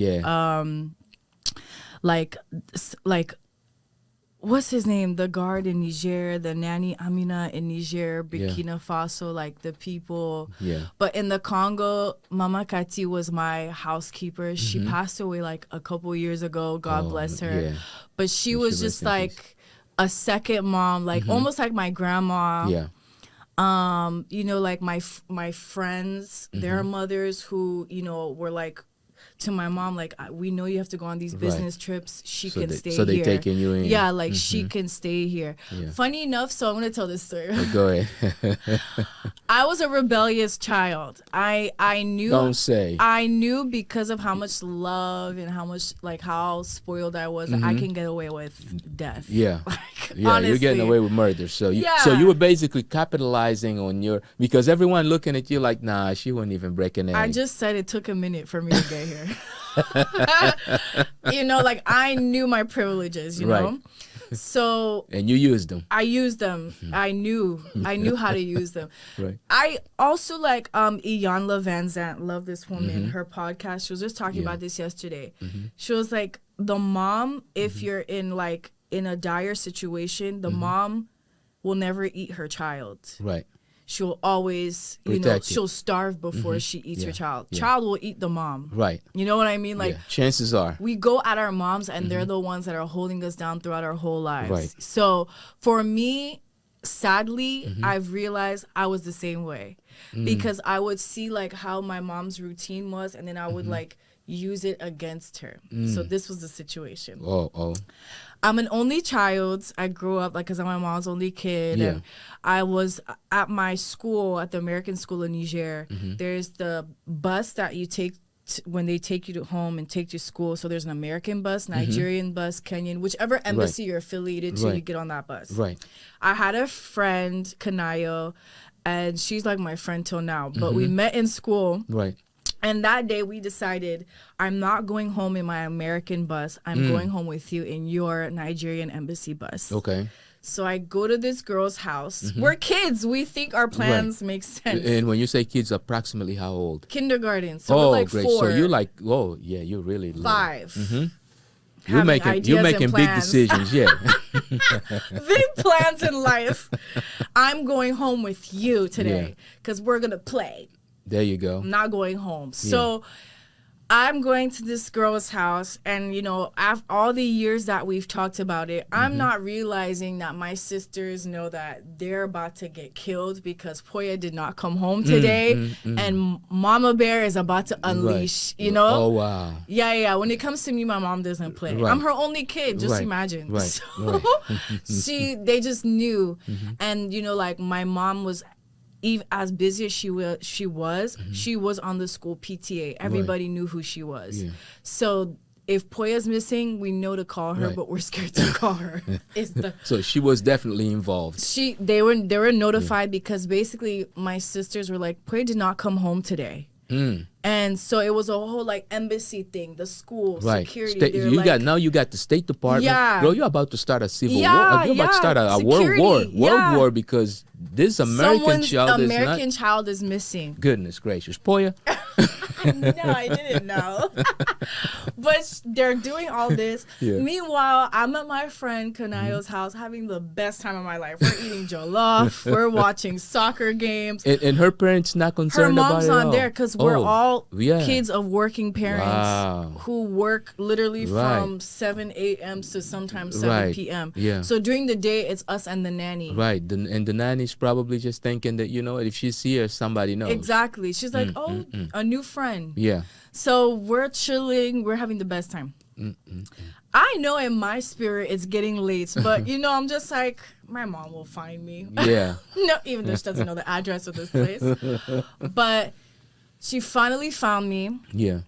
[SPEAKER 2] Like what's his name? The guard in Niger, the nanny Amina in Niger, Burkina Faso, like the people. But in the Congo, Mama Kati was my housekeeper. She passed away like a couple years ago. God bless her. But she was just like a second mom, like almost like my grandma. Like my friends, their mothers who, were like to my mom, like, we know you have to go on these business trips. She can stay here.
[SPEAKER 1] So they taking you in.
[SPEAKER 2] Yeah, like she can stay here. Funny enough, so I'm going to tell this story.
[SPEAKER 1] Go ahead.
[SPEAKER 2] I was a rebellious child. I knew.
[SPEAKER 1] Don't say.
[SPEAKER 2] I knew because of how much love and how much, like, how spoiled I was, I can get away with death. Honestly.
[SPEAKER 1] You're getting away with murder. So you were basically capitalizing on because everyone looking at you like, nah, she wouldn't even break an egg.
[SPEAKER 2] I just said it took a minute for me to get here. Like I knew my privileges, you know? So
[SPEAKER 1] and you used them.
[SPEAKER 2] I used them. I knew how to use them.
[SPEAKER 1] Right.
[SPEAKER 2] I also like Iyanla Van Zant. Love this woman. Her podcast. She was just talking about this yesterday. She was like, the mom, if you're in a dire situation, the mom will never eat her child.
[SPEAKER 1] Right.
[SPEAKER 2] She'll always, she'll starve before she eats her child. Child will eat the mom.
[SPEAKER 1] Right.
[SPEAKER 2] You know what I mean? Like,
[SPEAKER 1] chances are.
[SPEAKER 2] We go at our moms and they're the ones that are holding us down throughout our whole lives.
[SPEAKER 1] Right.
[SPEAKER 2] So for me, sadly, I've realized I was the same way. Because I would see like how my mom's routine was, and then I would like use it against her. So this was the situation. I'm an only child. I grew up because I'm my mom's only kid. And I was at my school, at the American school in Niger. There's the bus that you take when they take you to home and take you to school. So there's an American bus, Nigerian bus, Kenyan, whichever embassy you're affiliated to, you get on that bus. Right. I had a friend, Kanayo, and she's like my friend till now. But we met in school. Right. And that day we decided, I'm not going home in my American bus. I'm going home with you in your Nigerian embassy bus. Okay. So I go to this girl's house. We're kids. We think our plans make sense.
[SPEAKER 1] And when you say kids, approximately how old?
[SPEAKER 2] Kindergarten. So we're like
[SPEAKER 1] great.
[SPEAKER 2] 4.
[SPEAKER 1] So you're like, you're really
[SPEAKER 2] 5.
[SPEAKER 1] You're making big decisions,
[SPEAKER 2] Big plans in life. I'm going home with you today because we're going to play.
[SPEAKER 1] There you go.
[SPEAKER 2] I'm not going home. So I'm going to this girl's house, and after all the years that we've talked about it, I'm not realizing that my sisters know that they're about to get killed because Poya did not come home today, and Mama Bear is about to unleash.
[SPEAKER 1] Oh wow.
[SPEAKER 2] Yeah. When it comes to me, my mom doesn't play. Right. I'm her only kid. Just imagine.
[SPEAKER 1] Right.
[SPEAKER 2] So they just knew, and like my mom was. Even as busy as she was on the school PTA. Everybody knew who she was. So if Poya's missing, we know to call her, but we're scared to call her.
[SPEAKER 1] So she was definitely involved.
[SPEAKER 2] They were notified because basically my sisters were like, Poya did not come home today. And so it was a whole embassy thing, the school, security.
[SPEAKER 1] Now you got the State Department.
[SPEAKER 2] Yeah.
[SPEAKER 1] Bro, you're about to start a civil war. You're about to start a world war. World war because this American
[SPEAKER 2] child is missing.
[SPEAKER 1] Goodness gracious. Poya.
[SPEAKER 2] No, I didn't know. But they're doing all this. Meanwhile, I'm at my friend Kanayo's house having the best time of my life. We're eating jollof. We're watching soccer games.
[SPEAKER 1] And her parents not concerned about it.
[SPEAKER 2] Her mom's not there because we're all kids of working parents who work literally from 7 a.m. to sometimes 7 p.m. So during the day, it's us and the nanny.
[SPEAKER 1] Right. And the nanny's probably just thinking that, if she's here, somebody knows.
[SPEAKER 2] Exactly. She's like, a new friend. Yeah. So we're chilling. We're having the best time. I know in my spirit it's getting late, but I'm just like, my mom will find me. Yeah. No, even though she doesn't know the address of this place. But she finally found me. Yeah.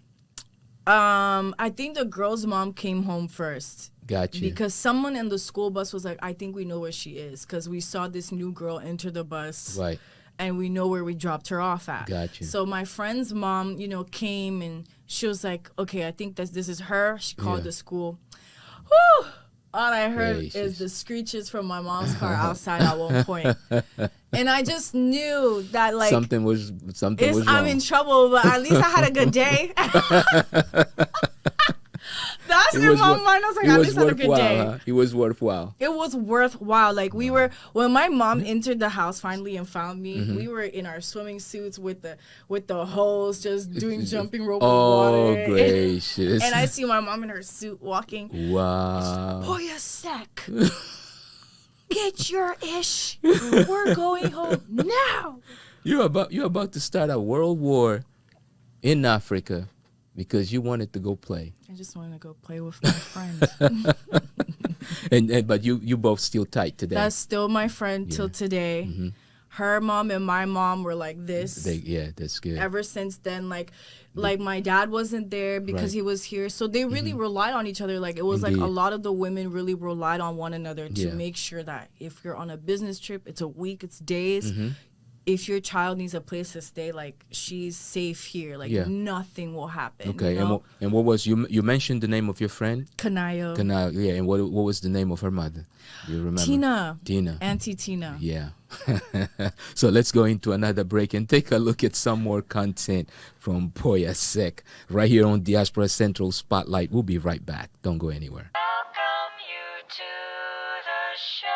[SPEAKER 2] I think the girl's mom came home first.
[SPEAKER 1] Gotcha.
[SPEAKER 2] Because someone in the school bus was like, I think we know where she is because we saw this new girl enter the bus. Right. And we know where we dropped her off at. Gotcha. So my friend's mom, came and she was like, okay, I think this is her. She called the school. Whew! All I heard is the screeches from my mom's car outside at one point. And I just knew that
[SPEAKER 1] something was wrong.
[SPEAKER 2] I'm in trouble, but at least I had a good day. That's in my mind. I was like, at least I had a good day.
[SPEAKER 1] Huh? It was worthwhile.
[SPEAKER 2] It was worthwhile. When my mom entered the house finally and found me, we were in our swimming suits with the hose, just doing jumping rope with water.
[SPEAKER 1] Oh, gracious.
[SPEAKER 2] And I see my mom in her suit walking.
[SPEAKER 1] Wow.
[SPEAKER 2] POYA SECK. Get your ish. We're going home now.
[SPEAKER 1] You're about to start a world war in Africa. Because you wanted to go play.
[SPEAKER 2] I just wanted to go play with my friend.
[SPEAKER 1] But you both still tight today.
[SPEAKER 2] That's still my friend till today. Her mom and my mom were like this.
[SPEAKER 1] That's good.
[SPEAKER 2] Ever since then, like my dad wasn't there because he was here. So they really relied on each other. It was a lot of the women really relied on one another to make sure that if you're on a business trip, it's a week, it's days. if your child needs a place to stay, like she's safe here, like nothing will happen.
[SPEAKER 1] Okay,
[SPEAKER 2] you know?
[SPEAKER 1] and what was you mentioned the name of your friend?
[SPEAKER 2] Kanayo.
[SPEAKER 1] Kanayo, yeah. And what was the name of her mother? Do you remember?
[SPEAKER 2] Tina. Auntie Tina.
[SPEAKER 1] Yeah. So let's go into another break and take a look at some more content from POYA SECK right here on Diaspora Central Spotlight. We'll be right back. Don't go anywhere.
[SPEAKER 3] Welcome you to the show.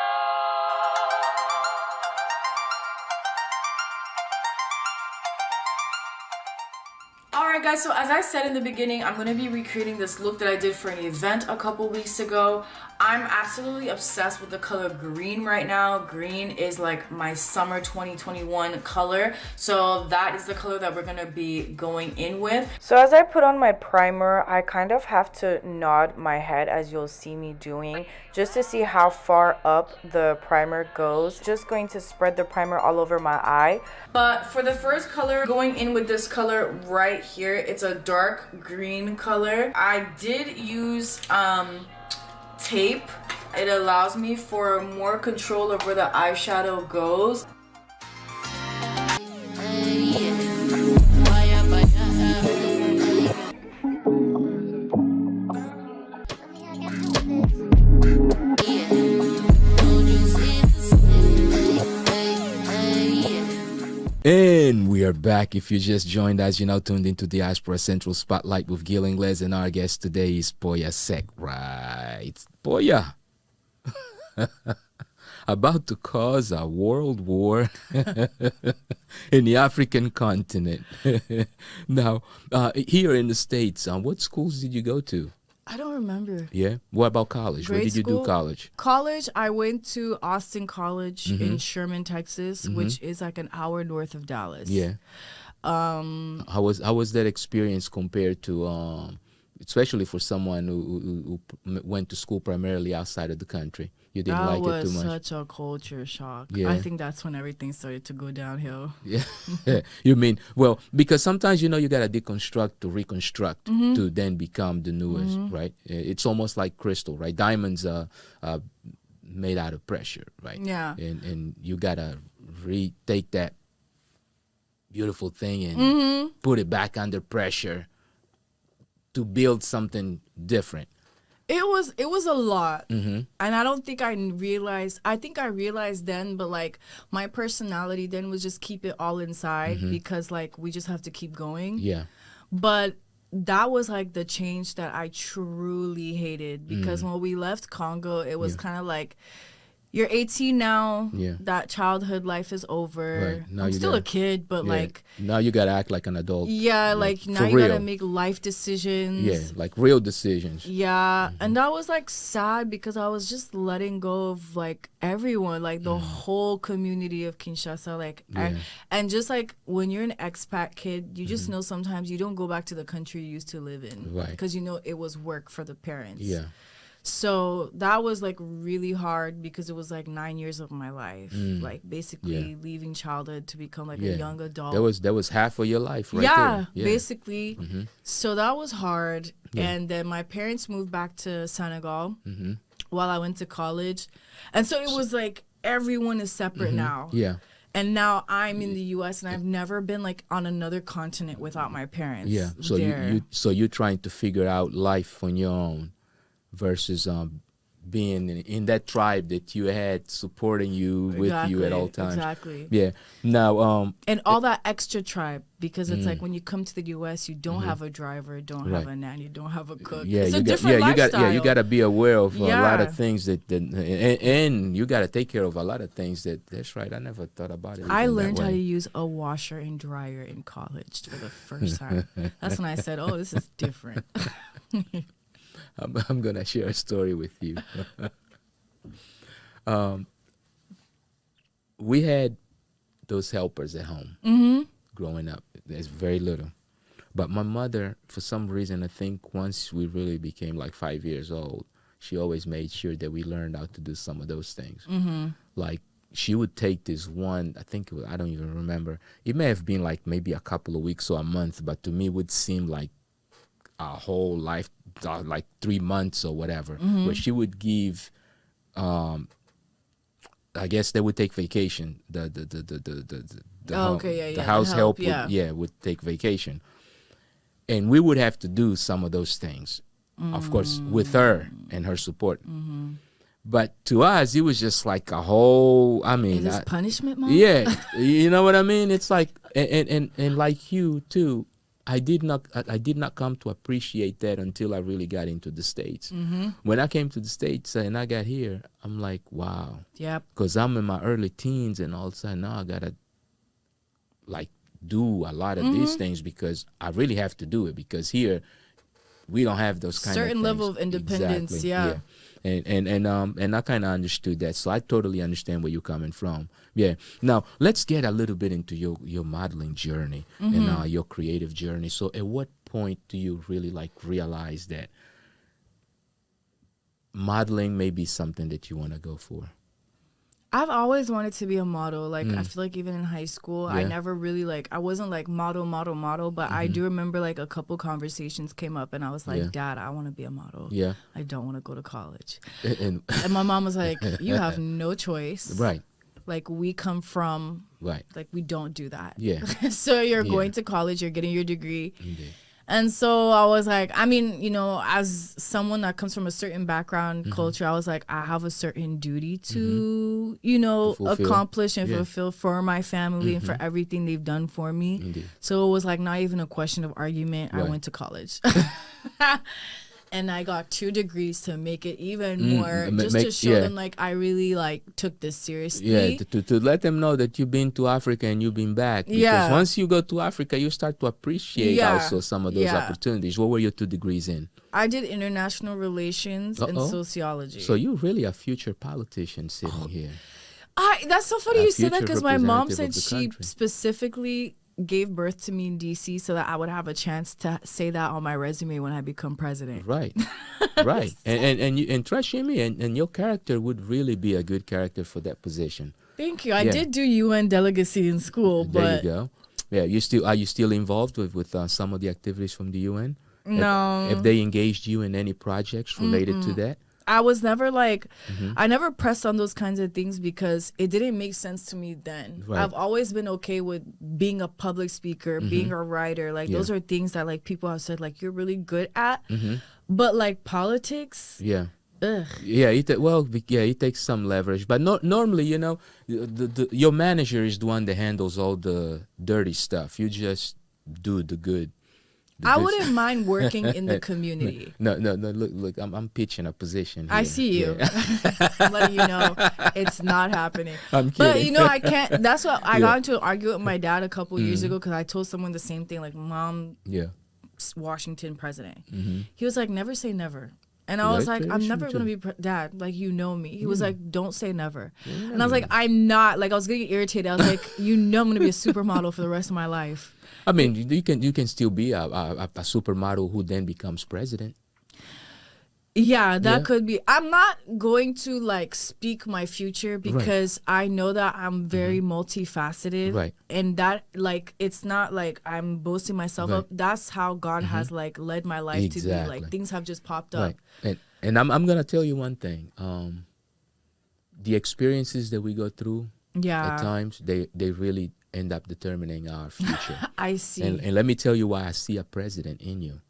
[SPEAKER 2] Alright guys, so as I said in the beginning, I'm going to be recreating this look that I did for an event a couple weeks ago. I'm absolutely obsessed with the color green right now. Green is like my summer 2021 color. So that is the color that we're going to be going in with. So as I put on my primer, I kind of have to nod my head, as you'll see me doing, just to see how far up the primer goes. Just going to spread the primer all over my eye. But for the first color, going in with this color right here, it's a dark green color. I did use tape. It allows me for more control of where the eyeshadow goes.
[SPEAKER 1] And we are back. If you just joined us, you're now tuned into the Diaspora Central Spotlight with Gil Ingles, and our guest today is POYA SECK. Right, POYA. About to cause a world war in the African continent. Now, here in the States, what schools did you go to?
[SPEAKER 2] I don't remember.
[SPEAKER 1] Yeah? What about college? Where did you do college?
[SPEAKER 2] College, I went to Austin College in Sherman, Texas, which is like an hour north of Dallas.
[SPEAKER 1] Yeah. How was that experience compared to, especially for someone who went to school primarily outside of the country? You didn't like it too much?
[SPEAKER 2] That was such a culture shock.
[SPEAKER 1] Yeah.
[SPEAKER 2] I think that's when everything started to go downhill.
[SPEAKER 1] Yeah. You mean, well, because sometimes, you got to deconstruct to reconstruct to then become the newest, right? It's almost like crystal, right? Diamonds are made out of pressure, right?
[SPEAKER 2] Yeah.
[SPEAKER 1] And you got to retake that beautiful thing and put it back under pressure to build something different.
[SPEAKER 2] It was a lot. And I don't think I realized, I think I realized then, but like my personality then was just keep it all inside because like we just have to keep going.
[SPEAKER 1] Yeah.
[SPEAKER 2] But that was like the change that I truly hated, because when we left Congo, it was kind of like, you're 18 now.
[SPEAKER 1] Yeah.
[SPEAKER 2] That childhood life is over.
[SPEAKER 1] Right. Now
[SPEAKER 2] I'm still a kid, but like
[SPEAKER 1] now you gotta act like an adult.
[SPEAKER 2] Yeah, like now you gotta make life decisions.
[SPEAKER 1] Yeah, like real decisions.
[SPEAKER 2] Yeah, and that was like sad because I was just letting go of like everyone, like the whole community of Kinshasa, like and just like when you're an expat kid, you just know sometimes you don't go back to the country you used to live in,
[SPEAKER 1] right?
[SPEAKER 2] Because it was work for the parents.
[SPEAKER 1] Yeah.
[SPEAKER 2] So that was like really hard because it was like 9 years of my life, like basically leaving childhood to become like a young adult.
[SPEAKER 1] That was half of your life, right?
[SPEAKER 2] Yeah, basically. So that was hard. And then my parents moved back to Senegal while I went to college. And so it was like everyone is separate now.
[SPEAKER 1] Yeah.
[SPEAKER 2] And now I'm in the U.S. and I've never been like on another continent without my parents.
[SPEAKER 1] Yeah. So you're trying to figure out life on your own versus being in that tribe that you had supporting you with you at all times.
[SPEAKER 2] Exactly.
[SPEAKER 1] Yeah. Now
[SPEAKER 2] and all that extra tribe, because it's like when you come to the US, you don't have a driver, don't have a nanny, don't have a cook.
[SPEAKER 1] Yeah,
[SPEAKER 2] it's a different lifestyle.
[SPEAKER 1] You got to be aware of a lot of things and you got to take care of a lot of things that's right. I never thought about it.
[SPEAKER 2] I learned how to use a washer and dryer in college for the first time. That's when I said, "Oh, this is different."
[SPEAKER 1] I'm going to share a story with you. We had those helpers at home growing up. There's very little. But my mother, for some reason, I think once we really became like 5 years old, she always made sure that we learned how to do some of those things. Like she would take this one, I don't even remember. It may have been like maybe a couple of weeks or a month, but to me it would seem like a whole life, like 3 months or whatever, where she would give, I guess they would take vacation. The the house help would take vacation, and we would have to do some of those things, of course, with her and her support. But to us, it was just like a whole. I mean,
[SPEAKER 2] is this punishment, Mom?
[SPEAKER 1] Yeah, you know what I mean. It's like, and like you too. I did not come to appreciate that until I really got into the States. When I came to the States and I got here, I'm like, wow.
[SPEAKER 2] Yep.
[SPEAKER 1] Because I'm in my early teens, and all of a sudden now I gotta like do a lot of these things because I really have to do it, because here we don't have those kind of
[SPEAKER 2] certain
[SPEAKER 1] things.
[SPEAKER 2] level of independence.
[SPEAKER 1] Exactly.
[SPEAKER 2] Yeah.
[SPEAKER 1] And I kind of understood that, so I totally understand where you're coming from. Yeah. Now let's get a little bit into your modeling journey and your creative journey. So at what point do you really like realize that modeling may be something that you want to go for?
[SPEAKER 2] I've always wanted to be a model. Like, I feel like even in high school, I never really, like, I wasn't like model, but I do remember like a couple conversations came up and I was like, Dad, I want to be a model.
[SPEAKER 1] Yeah.
[SPEAKER 2] I don't want to go to college. And my mom was like, you have no choice.
[SPEAKER 1] Right.
[SPEAKER 2] Like, we come from, like, we don't do that.
[SPEAKER 1] Yeah.
[SPEAKER 2] So you're going to college, you're getting your degree.
[SPEAKER 1] Indeed.
[SPEAKER 2] And so I was like, I mean, you know, as someone that comes from a certain background, culture, I was like, I have a certain duty to, you know, accomplish and fulfill for my family and for everything they've done for me.
[SPEAKER 1] Indeed.
[SPEAKER 2] So it was like not even a question of argument. I went to college. And I got 2 degrees to make it even more, just to show them like I really like took this seriously.
[SPEAKER 1] Yeah, to let them know that you've been to Africa and you've been back. Because once you go to Africa, you start to appreciate also some of those opportunities. What were your 2 degrees in?
[SPEAKER 2] I did international relations and sociology.
[SPEAKER 1] So you're really a future politician sitting here.
[SPEAKER 2] That's so funny you said that, because my mom said she specifically gave birth to me in DC so that I would have a chance to say that on my resume when I become president.
[SPEAKER 1] Right. Right. And trust me, and your character would really be a good character for that position.
[SPEAKER 2] Thank you. I did do UN delegacy in school, but
[SPEAKER 1] there you go. Yeah, are you still involved with some of the activities from the UN?
[SPEAKER 2] No.
[SPEAKER 1] Have they engaged you in any projects related to that?
[SPEAKER 2] I was never like, I never pressed on those kinds of things because it didn't make sense to me then.
[SPEAKER 1] Right.
[SPEAKER 2] I've always been okay with being a public speaker, being a writer. Like, those are things that like people have said like you're really good at. But like politics, ugh.
[SPEAKER 1] Yeah, it takes some leverage. But normally, you know, your manager is the one that handles all the dirty stuff. You just do the good.
[SPEAKER 2] I wouldn't mind working in the community.
[SPEAKER 1] No. Look. I'm pitching a position here.
[SPEAKER 2] I see you. Yeah. I'm letting you know it's not happening.
[SPEAKER 1] I'm kidding.
[SPEAKER 2] But you know, I can't. That's what I got into an argument with my dad a couple years ago because I told someone the same thing. Like, Mom, Washington president. He was like, never say never. And I was like, I'm never going to be Dad. Like, you know me. He was like, don't say never. And I was like, I'm not. Like, I was getting irritated. I was like, you know I'm going to be a supermodel for the rest of my life.
[SPEAKER 1] I mean, you can still be a supermodel who then becomes president.
[SPEAKER 2] Yeah, that could be. I'm not going to like speak my future because I know that I'm very multifaceted. Right. And that like, it's not like I'm boasting myself up. That's how God has like led my life to be. Like, things have just popped up.
[SPEAKER 1] And I'm going to tell you one thing. The experiences that we go through at times, they really end up determining our future.
[SPEAKER 2] I see.
[SPEAKER 1] And let me tell you why I see a president in you.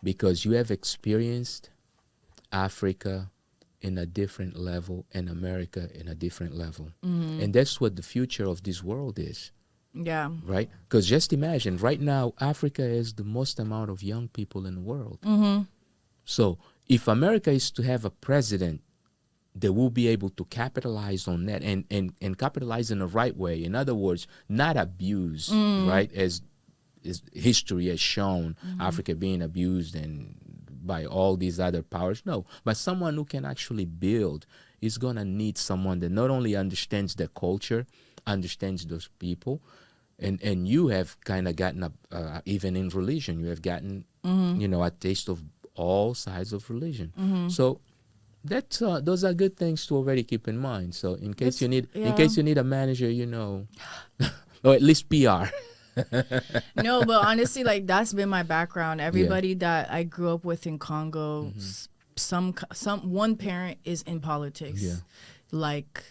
[SPEAKER 1] Because you have experienced Africa in a different level and America in a different level. And that's what the future of this world is.
[SPEAKER 2] Yeah.
[SPEAKER 1] Right? Because just imagine, right now, Africa is the most amount of young people in the world. So if America is to have a president that will be able to capitalize on that and capitalize in the right way. In other words, not abuse, right? As history has shown, Africa being abused and by all these other powers. No, but someone who can actually build is going to need someone that not only understands their culture, understands those people, and you have kind of gotten, even in religion, you have gotten, you know, a taste of all sides of religion. So that's those are good things to already keep in mind. So in case you need a manager, you know, or at least PR.
[SPEAKER 2] No, but honestly, like, that's been my background. Everybody that I grew up with in Congo, some one parent is in politics. Like,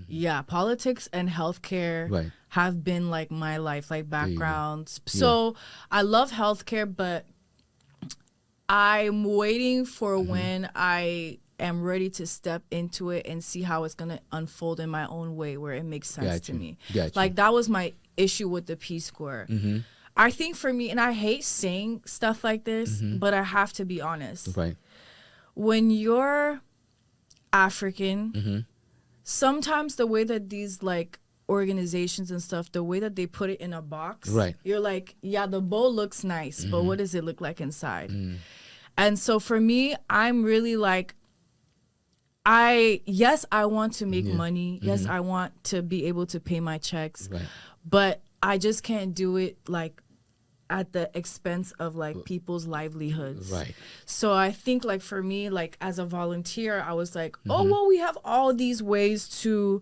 [SPEAKER 2] Yeah, politics and healthcare have been like my life, like backgrounds. So I love healthcare, but I'm waiting for when I am ready to step into it and see how it's going to unfold in my own way where it makes sense to me. Like that was my issue with the Peace Corps. I think for me, and I hate saying stuff like this, but I have to be honest. When you're African, sometimes the way that these like organizations and stuff, the way that they put it in a box, you're like, yeah, the bowl looks nice, but what does it look like inside? And so for me, I'm really like, I want to make money. Yes, I want to be able to pay my checks, but I just can't do it like at the expense of like people's livelihoods. So I think like for me, like as a volunteer, I was like, oh, well, we have all these ways to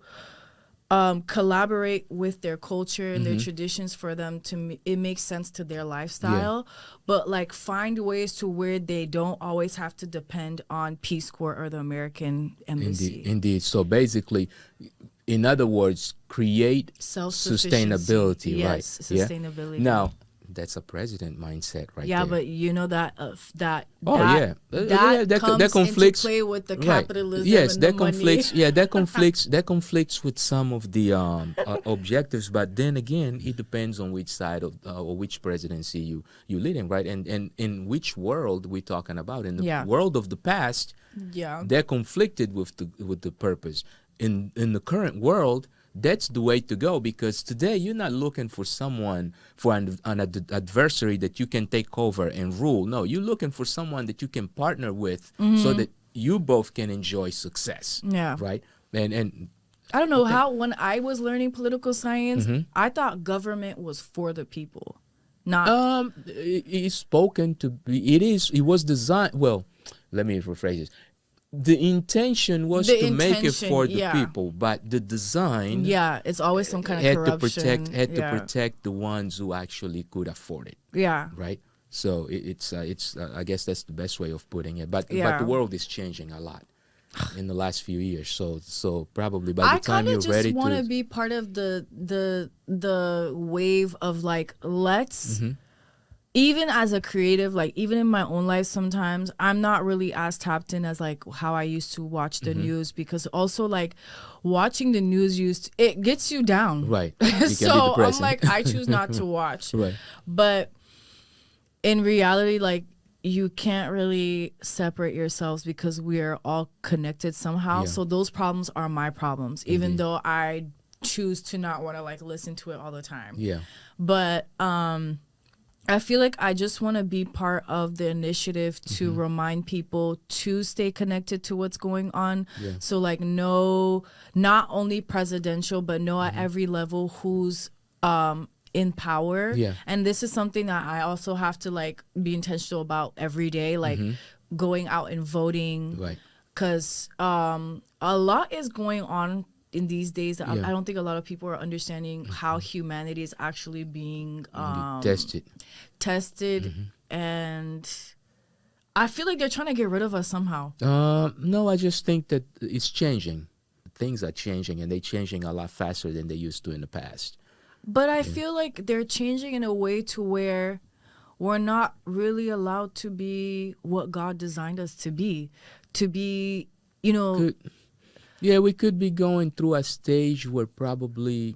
[SPEAKER 2] collaborate with their culture and their traditions for them to it makes sense to their lifestyle, but like find ways to where they don't always have to depend on Peace Corps or the American Embassy.
[SPEAKER 1] Indeed. So basically, in other words, create sustainability.
[SPEAKER 2] Yes, sustainability.
[SPEAKER 1] Now, that's a president mindset right there.
[SPEAKER 2] Yeah, but you know that that
[SPEAKER 1] conflicts
[SPEAKER 2] into play with the capitalism.
[SPEAKER 1] Yes,
[SPEAKER 2] and
[SPEAKER 1] that
[SPEAKER 2] the
[SPEAKER 1] conflicts.
[SPEAKER 2] money.
[SPEAKER 1] Yeah, that conflicts with some of the objectives. But then again, it depends on which side of or which presidency you leading, right? And in which world we're talking about. In the world of the past, they're conflicted with the purpose. In the current world, that's the way to go, because today you're not looking for someone, for an adversary that you can take over and rule. No, you're looking for someone that you can partner with so that you both can enjoy success. Right? And
[SPEAKER 2] I don't know how, when I was learning political science, I thought government was for the people. Not
[SPEAKER 1] it's spoken to be, it was designed, well, let me rephrase this. The intention was to make it for the people, but the design,
[SPEAKER 2] it's always some kind of corruption.
[SPEAKER 1] Had to protect the ones who actually could afford it. Right. So it's I guess that's the best way of putting it. But the world is changing a lot in the last few years. So probably by the time you're ready to,
[SPEAKER 2] I kind of just want to be part of the wave of like, let's. Even as a creative, like even in my own life, sometimes I'm not really as tapped in as like how I used to watch the news, because also like watching the news it gets you down.
[SPEAKER 1] Right.
[SPEAKER 2] So I'm like, I choose not to watch. But in reality, like you can't really separate yourselves because we are all connected somehow. So those problems are my problems, even though I choose to not want to like listen to it all the time. But I feel like I just want to be part of the initiative to remind people to stay connected to what's going on. So like know not only presidential, but know at every level who's in power. And this is something that I also have to like be intentional about every day, like going out and voting. Because a lot is going on in these days that I don't think a lot of people are understanding how humanity is actually being tested and I feel like they're trying to get rid of us somehow.
[SPEAKER 1] No, I just think that it's changing. Things are changing, and they're changing a lot faster than they used to in the past.
[SPEAKER 2] But I feel like they're changing in a way to where we're not really allowed to be what God designed us to be, you know.
[SPEAKER 1] We could be going through a stage where probably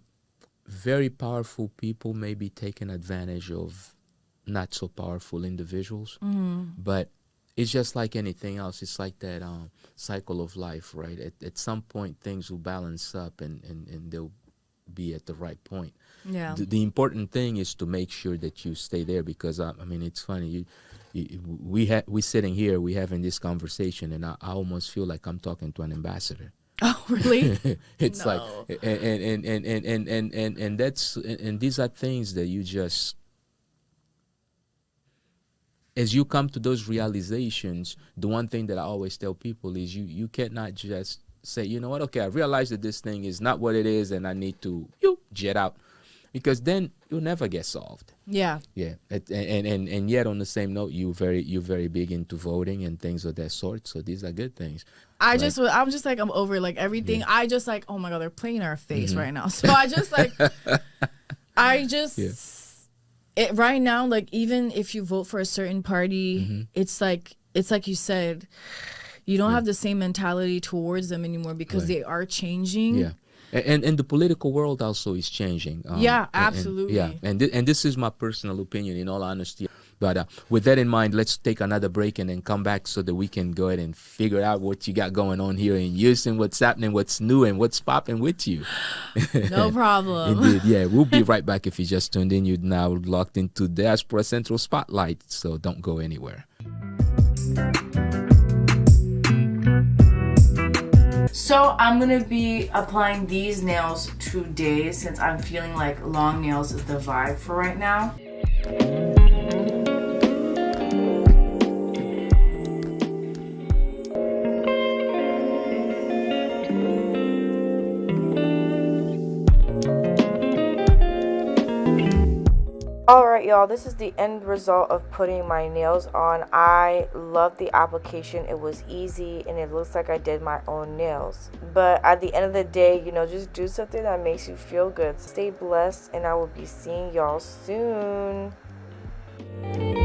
[SPEAKER 1] very powerful people may be taking advantage of not so powerful individuals. But it's just like anything else. It's like that cycle of life, right? At some point, things will balance up and they'll be at the right point. The important thing is to make sure that you stay there, because, I mean, it's funny. We're sitting here, we're having this conversation, and I almost feel like I'm talking to an ambassador.
[SPEAKER 2] Oh, really?
[SPEAKER 1] It's like, and that's, and these are things that you just, as you come to those realizations, the one thing that I always tell people is you cannot just say, you know what, okay, I realize that this thing is not what it is and I need to jet out. because then you'll never get solved.
[SPEAKER 2] Yeah.
[SPEAKER 1] Yeah. And yet on the same note, you're very big into voting and things of that sort. So these are good things.
[SPEAKER 2] I'm just like, I'm over like everything.
[SPEAKER 1] Yeah.
[SPEAKER 2] I just like, oh my God, they're playing our face
[SPEAKER 1] Mm-hmm.
[SPEAKER 2] right now. So I just like, it right now, like even if you vote for a certain party,
[SPEAKER 1] Mm-hmm.
[SPEAKER 2] it's like you said, you don't have the same mentality towards them anymore because they are changing.
[SPEAKER 1] Yeah. And the political world also is changing.
[SPEAKER 2] Yeah, absolutely.
[SPEAKER 1] And this is my personal opinion, in all honesty. But with that in mind, let's take another break and then come back so that we can go ahead and figure out what you got going on here in Houston, what's happening, what's new, and what's popping with you.
[SPEAKER 2] No problem.
[SPEAKER 1] Indeed, yeah. We'll be right back. If you just tuned in, you're now locked into Diaspora Central Spotlight, so don't go anywhere.
[SPEAKER 2] So I'm gonna be applying these nails today since I'm feeling like long nails is the vibe for right now. Alright y'all, this is the end result of putting my nails on. I love the application. It was easy and it looks like I did my own nails. But at the end of the day, just do something that makes you feel good. Stay blessed and I will be seeing y'all soon.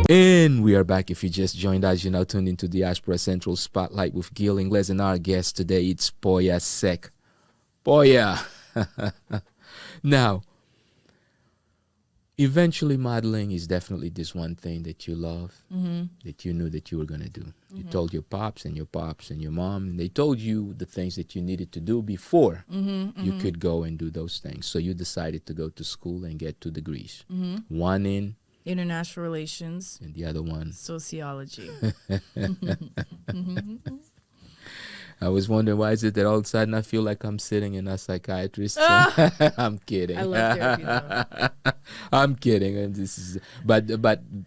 [SPEAKER 1] And we are back. If you just joined us, you're now tuned into the Diaspora Central Spotlight with Gil Ingles, and our guest today, it's POYA SECK. POYA. Now, eventually modeling is definitely this one thing that you love, that you knew that you were going to do. You told your pops and your mom, and they told you the things that you needed to do before you could go and do those things. So you decided to go to school and get 2 degrees. One in
[SPEAKER 2] International relations
[SPEAKER 1] and the other one
[SPEAKER 2] sociology.
[SPEAKER 1] I was wondering, why is it that all of a sudden I feel like I'm sitting in a psychiatrist? I'm kidding.
[SPEAKER 2] I love therapy though.
[SPEAKER 1] I'm kidding. And this is, but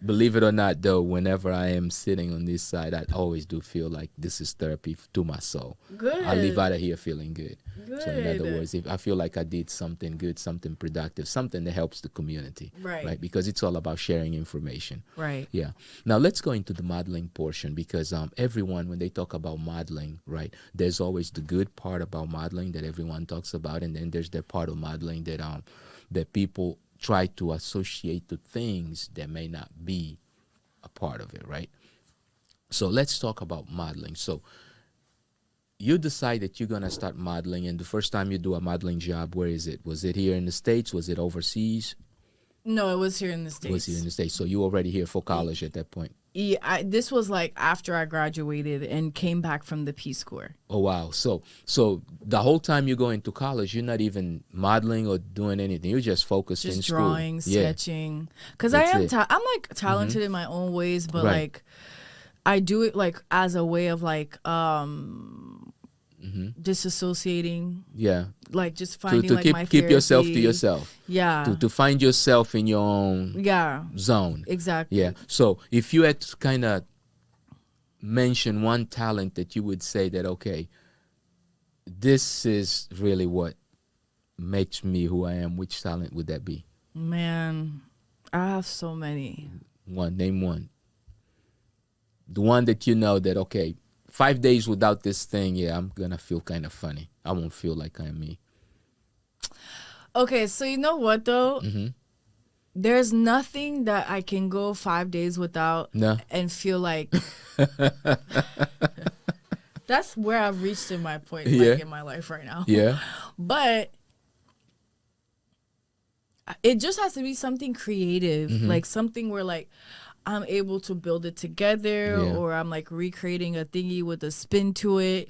[SPEAKER 1] believe it or not, though, whenever I am sitting on this side, I always do feel like this is therapy to my soul.
[SPEAKER 2] Good.
[SPEAKER 1] I leave out of here feeling good.
[SPEAKER 2] Good.
[SPEAKER 1] So in other words, if I feel like I did something good, something productive, something that helps the community,
[SPEAKER 2] Right.
[SPEAKER 1] Because it's all about sharing information.
[SPEAKER 2] Right.
[SPEAKER 1] Yeah. Now let's go into the modeling portion, because everyone, when they talk about modeling, right, there's always the good part about modeling that everyone talks about, and then there's that part of modeling that people try to associate to things that may not be a part of it, right? So let's talk about modeling. So you decide that you're going to start modeling, and the first time you do a modeling job, where is it? Was it here in the States? Was it overseas?
[SPEAKER 2] No, it was here in the States.
[SPEAKER 1] It was here in the States. So you were already here for college at that point?
[SPEAKER 2] Yeah, this was like after I graduated and came back from the Peace Corps.
[SPEAKER 1] Oh, wow. So the whole time you're going to college, you're not even modeling or doing anything. You're just focused in school.
[SPEAKER 2] Just drawing, sketching. Because I'm like talented in my own ways, but like I do it like as a way of like disassociating. Yeah. Like just finding
[SPEAKER 1] to
[SPEAKER 2] like
[SPEAKER 1] keep,
[SPEAKER 2] my
[SPEAKER 1] keep
[SPEAKER 2] therapy.
[SPEAKER 1] yourself to yourself.
[SPEAKER 2] Yeah.
[SPEAKER 1] To find yourself in your own zone.
[SPEAKER 2] Exactly.
[SPEAKER 1] Yeah. So if you had to kind of mention one talent that you would say that, okay, this is really what makes me who I am, which talent would that be?
[SPEAKER 2] Man, I have so many.
[SPEAKER 1] Name one. The one that you know that, okay, 5 days without this thing, I'm going to feel kind of funny. I won't feel like I'm me.
[SPEAKER 2] Okay, so you know what, though? There's nothing that I can go 5 days without and feel like... That's where I've reached in my point like, in my life right now.
[SPEAKER 1] Yeah.
[SPEAKER 2] But it just has to be something creative, like something where like I'm able to build it together, or I'm like recreating a thingy with a spin to it,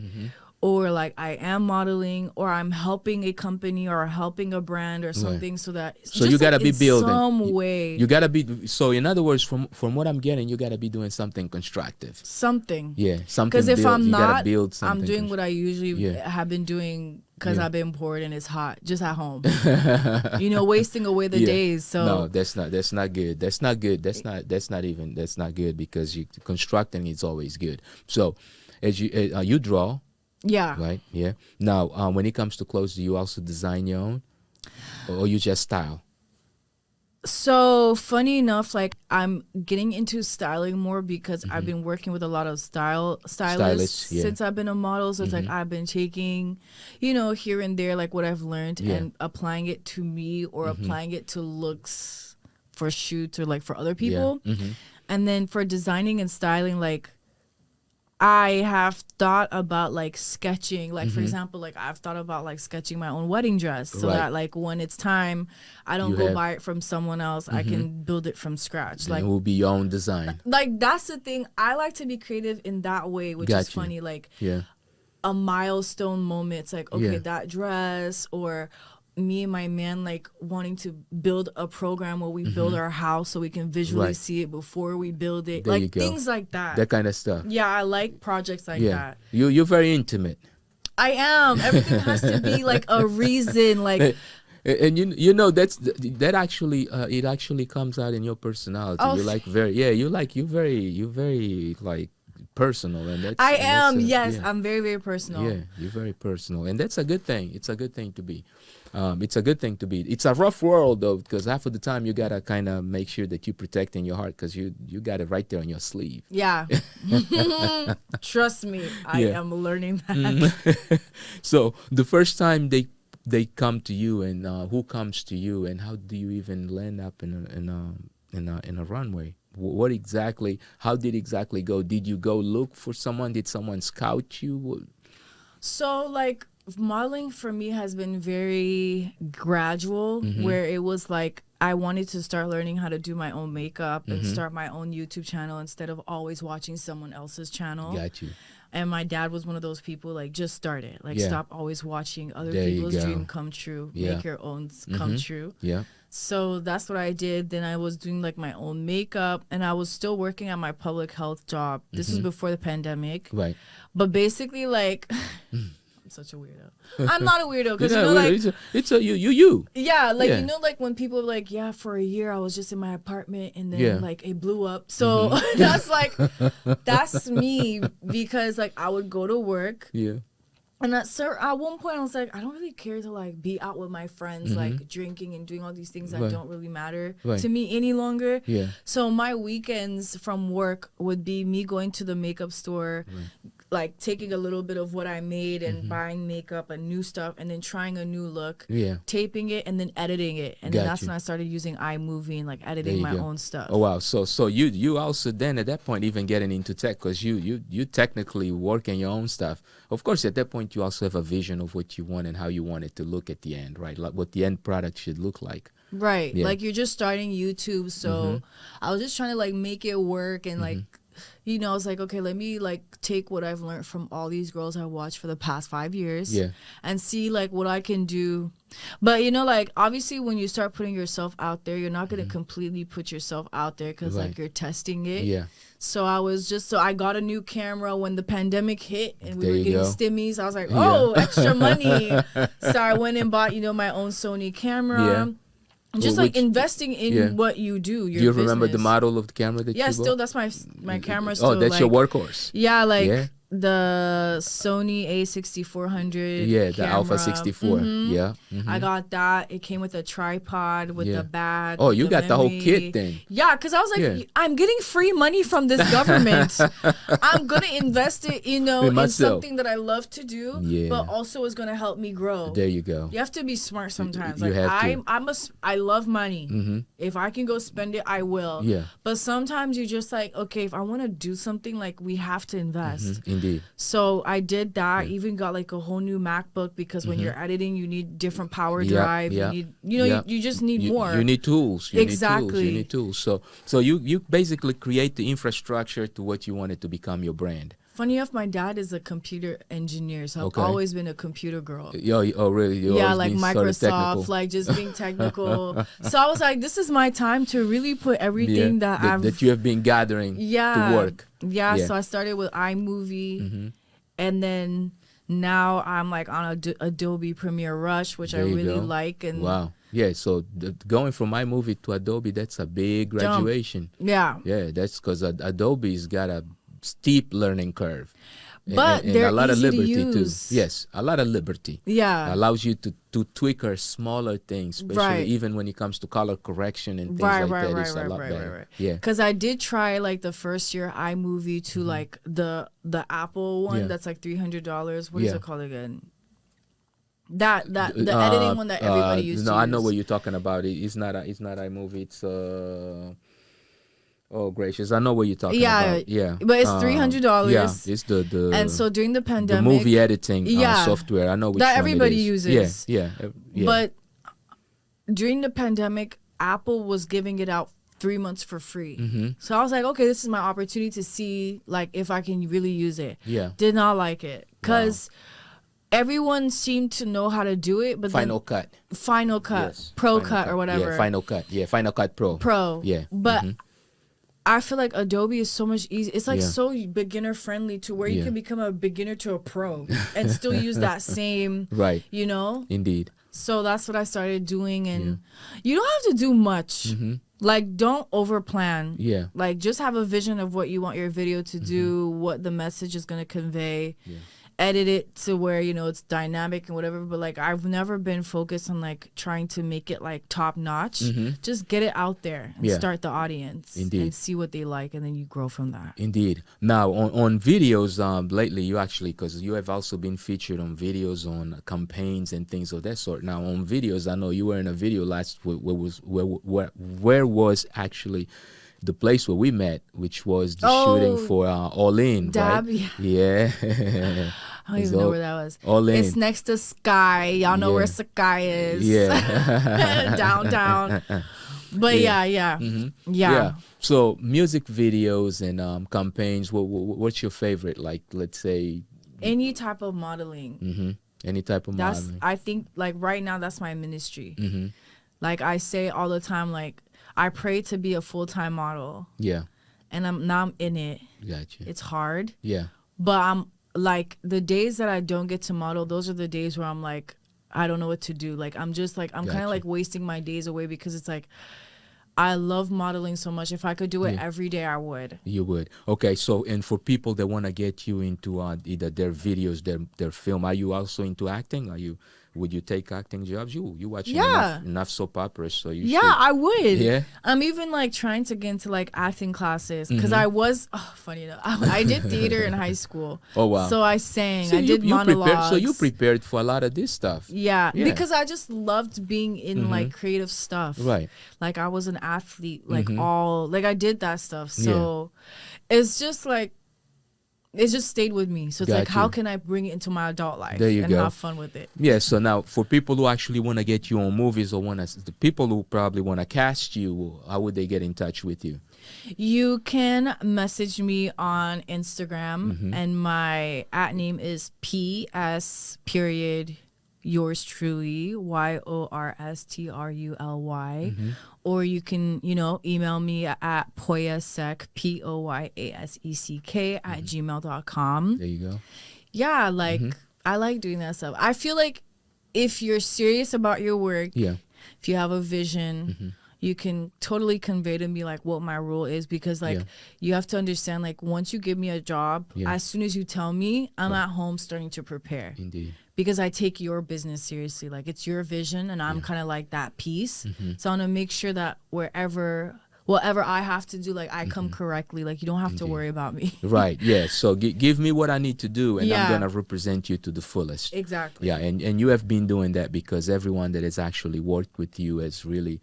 [SPEAKER 2] or like I am modeling, or I'm helping a company or helping a brand or something, so
[SPEAKER 1] you gotta
[SPEAKER 2] like
[SPEAKER 1] be building
[SPEAKER 2] some way.
[SPEAKER 1] You gotta be, so in other words, from what I'm getting, you gotta be doing something constructive.
[SPEAKER 2] Something.
[SPEAKER 1] Yeah, something.
[SPEAKER 2] Because if I'm not,
[SPEAKER 1] build something
[SPEAKER 2] I'm doing what I usually have been doing. Because I've been bored and it's hot, just at home. Wasting away the days. So
[SPEAKER 1] no, that's not good. That's not good. That's not good, because constructing is always good. So as you draw.
[SPEAKER 2] Yeah.
[SPEAKER 1] Right. Yeah. Now, when it comes to clothes, do you also design your own, or you just style?
[SPEAKER 2] So funny enough, like I'm getting into styling more because I've been working with a lot of stylists since I've been a model. So it's like I've been taking, here and there, like what I've learned and applying it to me or applying it to looks for shoots or like for other people. And then for designing and styling, like I have thought about like sketching, like for example, like I've thought about like sketching my own wedding dress so that like when it's time, I don't go buy it from someone else. I can build it from scratch.
[SPEAKER 1] Like
[SPEAKER 2] it
[SPEAKER 1] will be your own design.
[SPEAKER 2] Like that's the thing. I like to be creative in that way, which is funny. Like a milestone moment. It's like, okay, that dress or me and my man like wanting to build a program where we build our house so we can visually see it before we build it.
[SPEAKER 1] There
[SPEAKER 2] like things like that.
[SPEAKER 1] That kind of stuff.
[SPEAKER 2] Yeah, I like projects like that.
[SPEAKER 1] You're very intimate.
[SPEAKER 2] I am. Everything has to be like a reason. Like,
[SPEAKER 1] and that actually it actually comes out in your personality.
[SPEAKER 2] Oh,
[SPEAKER 1] you're like you're very like personal, and that's
[SPEAKER 2] I am. Yes, I'm very, very personal.
[SPEAKER 1] Yeah, you're very personal, and that's a good thing. It's a good thing to be. It's a good thing to be. It's a rough world though, because half of the time you gotta kind of make sure that you're protecting your heart, because you got it right there on your sleeve.
[SPEAKER 2] Yeah, trust me, I am learning that.
[SPEAKER 1] So the first time they come to you, and who comes to you, and how do you even land up in a runway? What exactly? How did it exactly go? Did you go look for someone? Did someone scout you?
[SPEAKER 2] So like modeling for me has been very gradual, where it was like I wanted to start learning how to do my own makeup and start my own YouTube channel instead of always watching someone else's channel.
[SPEAKER 1] Got you.
[SPEAKER 2] And my dad was one of those people like, just start it. Like stop always watching other people's dream come true. Make your own come true.
[SPEAKER 1] Yeah.
[SPEAKER 2] So that's what I did. Then I was doing like my own makeup, and I was still working at my public health job. This was before the pandemic.
[SPEAKER 1] Right.
[SPEAKER 2] But basically like I'm such a weirdo. I'm not a weirdo because like
[SPEAKER 1] it's a you.
[SPEAKER 2] Yeah, like like when people are like, yeah, for a year I was just in my apartment and then like it blew up. So that's like that's me, because like I would go to work.
[SPEAKER 1] Yeah.
[SPEAKER 2] And at one point I was like, I don't really care to like be out with my friends, like drinking and doing all these things that don't really matter to me any longer.
[SPEAKER 1] Yeah.
[SPEAKER 2] So my weekends from work would be me going to the makeup store, like taking a little bit of what I made and buying makeup and new stuff, and then trying a new look, taping it, and then editing it. And then that's when I started using iMovie and like editing my own stuff.
[SPEAKER 1] Oh wow! So you also then at that point even getting into tech, because you technically work in your own stuff. Of course, at that point you also have a vision of what you want and how you want it to look at the end, right? Like what the end product should look like.
[SPEAKER 2] Right. Yeah. Like you're just starting YouTube, so I was just trying to like make it work, and like I was like, okay, let me like take what I've learned from all these girls I watched for the past 5 years and see like what I can do. But like obviously when you start putting yourself out there, you're not going to completely put yourself out there, because like you're testing it. Yeah. So I got a new camera when the pandemic hit and we were getting stimmies. I was like, extra money. So I went and bought, my own Sony camera. Yeah. Just like investing in what you do.
[SPEAKER 1] Do you remember the model of the camera that you bought?
[SPEAKER 2] Yeah, still that's my camera. Still,
[SPEAKER 1] that's your workhorse.
[SPEAKER 2] Yeah, like the Sony A6400.
[SPEAKER 1] Yeah, the Alpha 64. Yeah.
[SPEAKER 2] I got that. It came with a tripod, with the bag.
[SPEAKER 1] Oh, you got the whole kit then.
[SPEAKER 2] Yeah, because I was like, I'm getting free money from this government. I'm going to invest it, in something that I love to do, but also is going to help me grow.
[SPEAKER 1] There you go.
[SPEAKER 2] You have to be smart sometimes. I love money. If I can go spend it, I will. Yeah. But sometimes you're just like, okay, if I want to do something, like we have to invest.
[SPEAKER 1] Indeed.
[SPEAKER 2] So I did that. Even got like a whole new MacBook, because when you're editing, you need different power drive. You need, you just need more.
[SPEAKER 1] You need tools. You need tools. So you basically create the infrastructure to what you want it to become your brand.
[SPEAKER 2] Funny enough, my dad is a computer engineer, so I've always been a computer girl.
[SPEAKER 1] Oh, really?
[SPEAKER 2] Like Microsoft, like just being technical. So I was like, this is my time to really put everything that
[SPEAKER 1] you have been gathering to work.
[SPEAKER 2] Yeah, so I started with iMovie, and then now I'm like on Adobe Premiere Rush, which I really like. And
[SPEAKER 1] wow. Yeah, so going from iMovie to Adobe, that's a big graduation.
[SPEAKER 2] Yeah.
[SPEAKER 1] Yeah, that's because Adobe's got a steep learning curve.
[SPEAKER 2] But
[SPEAKER 1] and
[SPEAKER 2] they're
[SPEAKER 1] a lot of
[SPEAKER 2] easy to
[SPEAKER 1] liberty
[SPEAKER 2] use.
[SPEAKER 1] too. Yes, a lot of liberty.
[SPEAKER 2] Yeah.
[SPEAKER 1] Allows you to tweak smaller things, especially even when it comes to color correction and things like that. It's a lot better. Yeah.
[SPEAKER 2] Because I did try like the first year iMovie to like the Apple one that's like $300. What is it called again? The editing one that everybody used to use.
[SPEAKER 1] I know what you're talking about. It's not iMovie. It's oh gracious, I know what you're talking about. Yeah,
[SPEAKER 2] but it's $300.
[SPEAKER 1] Yeah, it's the
[SPEAKER 2] and so during the pandemic,
[SPEAKER 1] the movie editing software. I know which
[SPEAKER 2] that
[SPEAKER 1] one
[SPEAKER 2] everybody
[SPEAKER 1] it is.
[SPEAKER 2] uses.
[SPEAKER 1] Yeah.
[SPEAKER 2] But during the pandemic, Apple was giving it out 3 months for free. So I was like, okay, this is my opportunity to see like if I can really use it.
[SPEAKER 1] Yeah,
[SPEAKER 2] did not like it because everyone seemed to know how to do it, but
[SPEAKER 1] Final Cut,
[SPEAKER 2] yes. Pro Cut or whatever.
[SPEAKER 1] Yeah, Final Cut Pro. Yeah,
[SPEAKER 2] but. I feel like Adobe is so much easier. It's like so beginner friendly to where you can become a beginner to a pro and still use that same, you know?
[SPEAKER 1] Indeed.
[SPEAKER 2] So that's what I started doing. And you don't have to do much. Like, don't over plan.
[SPEAKER 1] Yeah.
[SPEAKER 2] Like, just have a vision of what you want your video to do, what the message is going to convey. Yeah. Edit it to where, you know, it's dynamic and whatever, but like I've never been focused on like trying to make it like top notch. Just get it out there and start the audience. Indeed. And see what they like, and then you grow from that.
[SPEAKER 1] Indeed. Now on videos, lately you actually, because you have also been featured on videos on campaigns and things of that sort. Now on videos, I know you were in a video last where was actually the place where we met, which was the shooting for All In,
[SPEAKER 2] Dab,
[SPEAKER 1] right? Yeah.
[SPEAKER 2] I don't even know where that was.
[SPEAKER 1] All In.
[SPEAKER 2] It's next to Sky. Y'all know where Sky is.
[SPEAKER 1] Yeah.
[SPEAKER 2] Downtown. But yeah.
[SPEAKER 1] So music videos and campaigns, what's your favorite? Like, let's say
[SPEAKER 2] any type of modeling.
[SPEAKER 1] Any type of modeling.
[SPEAKER 2] I think like right now that's my ministry. Like I say all the time, like I pray to be a full-time model. Yeah. And I'm in it.
[SPEAKER 1] Gotcha.
[SPEAKER 2] It's hard.
[SPEAKER 1] Yeah.
[SPEAKER 2] But I'm like the days that I don't get to model, those are the days where I'm like, I don't know what to do. Like I'm just like, I'm kind of like wasting my days away because it's like, I love modeling so much. If I could do it every day, I would. You would.
[SPEAKER 1] Okay. So, and for people that want to get you into either their videos, their film, are you also into acting? Would you take acting jobs? You watch enough soap operas, so you should.
[SPEAKER 2] I would. Yeah. I'm even like trying to get into like acting classes because I was funny enough. I did theater in high school. Oh wow. So I sang. So I did monologues.
[SPEAKER 1] So you prepared for a lot of this stuff.
[SPEAKER 2] Yeah. Because I just loved being in like creative stuff. Right. Like I was an athlete. Like I did that stuff. So it's just like. It just stayed with me. So it's like, how can I bring it into my adult life and have fun with it?
[SPEAKER 1] Yeah. So now for people who actually want to get you on movies or the people who probably want to cast you, how would they get in touch with you?
[SPEAKER 2] You can message me on Instagram and my @name is PS period yours truly YORSTRULY. Or you can, email me at POYA SECK POYASECK at gmail.com.
[SPEAKER 1] There you go.
[SPEAKER 2] Yeah, like I like doing that stuff. I feel like if you're serious about your work, if you have a vision, you can totally convey to me like what my role is, because like you have to understand, like once you give me a job, as soon as you tell me, I'm at home starting to prepare. Indeed. Because I take your business seriously. Like it's your vision and I'm kind of like that piece. So I want to make sure that whatever I have to do, like I come correctly. Like you don't have to worry about me.
[SPEAKER 1] Right. Yeah. So give me what I need to do and I'm going to represent you to the fullest.
[SPEAKER 2] Exactly.
[SPEAKER 1] Yeah. And you have been doing that because everyone that has actually worked with you has really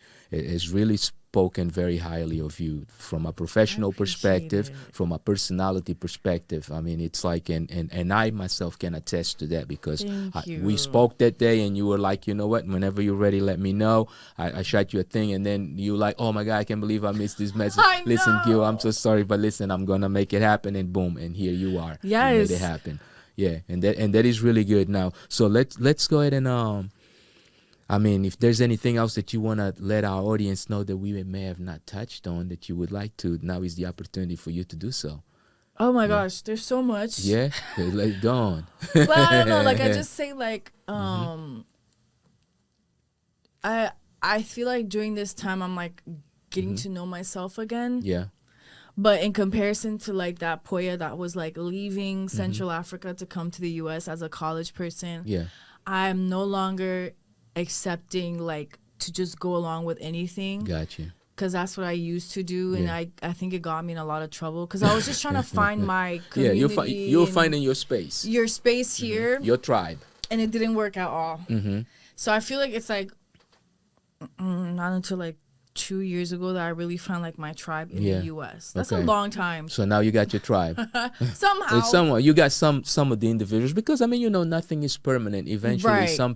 [SPEAKER 1] spoken very highly of you from a professional perspective, from a personality perspective. I mean, it's like, and I myself can attest to that because we spoke that day and you were like, you know what, whenever you're ready, let me know. I shot you a thing and then you like, oh my God, I can't believe I missed this message. Listen, Gil, I'm so sorry, but listen, I'm going to make it happen, and boom, and here you are.
[SPEAKER 2] Yes.
[SPEAKER 1] You made it happen. Yeah, and that is really good. Now, so let's go ahead and I mean, if there's anything else that you want to let our audience know that we may have not touched on that you would like to, now is the opportunity for you to do so.
[SPEAKER 2] Oh my gosh, there's so much.
[SPEAKER 1] Yeah, like go on.
[SPEAKER 2] Well, I don't know. Like I just say, like, I feel like during this time I'm like getting to know myself again.
[SPEAKER 1] Yeah.
[SPEAKER 2] But in comparison to like that Poya that was like leaving Central Africa to come to the US as a college person, I'm no longer accepting like to just go along with anything.
[SPEAKER 1] Gotcha.
[SPEAKER 2] Because that's what I used to do, and I think it got me in a lot of trouble. Because I was just trying to find my community.
[SPEAKER 1] You're finding your space.
[SPEAKER 2] Your space here.
[SPEAKER 1] Your tribe.
[SPEAKER 2] And it didn't work at all. So I feel like it's like not until like 2 years ago that I really found like my tribe in the US. That's a long time.
[SPEAKER 1] So now you got your tribe.
[SPEAKER 2] Somehow.
[SPEAKER 1] It's somewhat. You got some of the individuals, because I mean, you know, nothing is permanent. Eventually some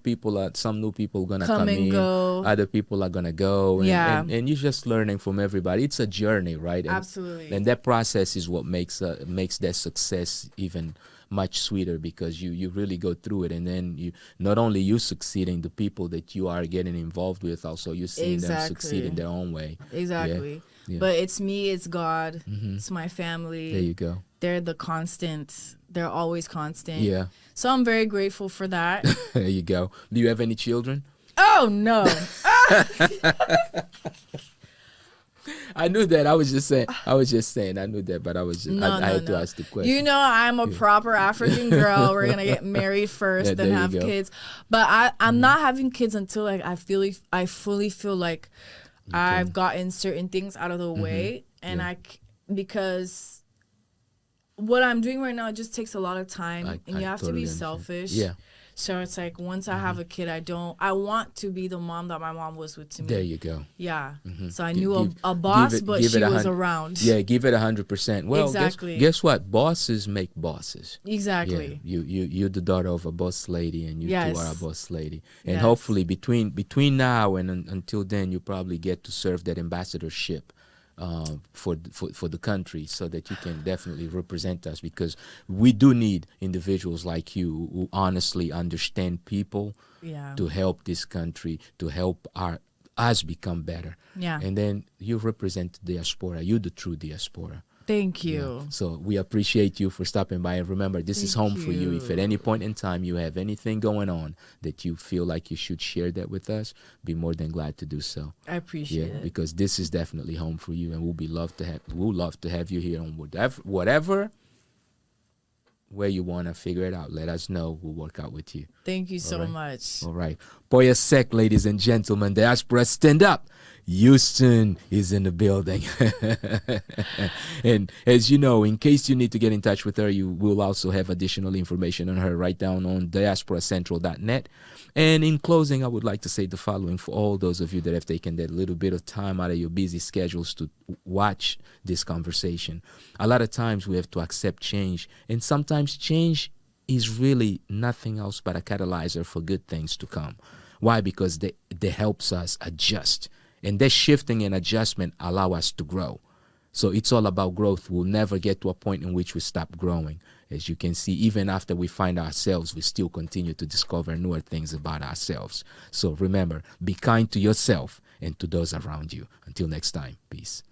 [SPEAKER 1] new people gonna come in,
[SPEAKER 2] go.
[SPEAKER 1] Other people are gonna go, and you're just learning from everybody. It's a journey, right?
[SPEAKER 2] Absolutely.
[SPEAKER 1] And that process is what makes that success even much sweeter, because you really go through it, and then you not only you succeeding, the people that you are getting involved with also, you're seeing them succeed in their own way.
[SPEAKER 2] Exactly. Yeah. But it's me, it's God, it's my family.
[SPEAKER 1] There you go.
[SPEAKER 2] They're the constant. They're always constant.
[SPEAKER 1] Yeah.
[SPEAKER 2] So I'm very grateful for that.
[SPEAKER 1] There you go. Do you have any children?
[SPEAKER 2] Oh no.
[SPEAKER 1] I knew that. I was just saying. I knew that, but I was just. I had to ask the question.
[SPEAKER 2] You know, I'm a proper African girl. We're gonna get married first, then have kids. But I'm not having kids until like I fully feel like I've gotten certain things out of the way, and because what I'm doing right now, it just takes a lot of time, and you have to be selfish.
[SPEAKER 1] Yeah.
[SPEAKER 2] So it's like once I have a kid, I want to be the mom that my mom was with to me.
[SPEAKER 1] There you go.
[SPEAKER 2] Yeah. So I knew a boss, but she was around.
[SPEAKER 1] Yeah, give it 100%. Well,
[SPEAKER 2] exactly.
[SPEAKER 1] Guess what? Bosses make bosses.
[SPEAKER 2] Exactly.
[SPEAKER 1] Yeah. You're the daughter of a boss lady, and you two are a boss lady. And hopefully between now and until then, you probably get to serve that ambassadorship for the country, so that you can definitely represent us, because we do need individuals like you who honestly understand people to help this country, to help us become better. Yeah. And then you represent the diaspora. You're the true diaspora.
[SPEAKER 2] Thank you.
[SPEAKER 1] Yeah. So we appreciate you for stopping by, and remember, this is home for you. If at any point in time you have anything going on that you feel like you should share that with us, be more than glad to do so.
[SPEAKER 2] I appreciate it.
[SPEAKER 1] Because this is definitely home for you, and we'll love to have you here on whatever way you want to figure it out. Let us know. We'll work out with you.
[SPEAKER 2] Thank you so much.
[SPEAKER 1] All right. POYA SECK, ladies and gentlemen. Diaspora, stand up. Houston is in the building. And as you know, in case you need to get in touch with her, you will also have additional information on her right down on diasporacentral.net. And in closing, I would like to say the following for all those of you that have taken that little bit of time out of your busy schedules to watch this conversation. A lot of times we have to accept change, and sometimes change is really nothing else but a catalyzer for good things to come. Why? Because they helps us adjust. And that shifting and adjustment allow us to grow. So it's all about growth. We'll never get to a point in which we stop growing. As you can see, even after we find ourselves, we still continue to discover newer things about ourselves. So remember, be kind to yourself and to those around you. Until next time, peace.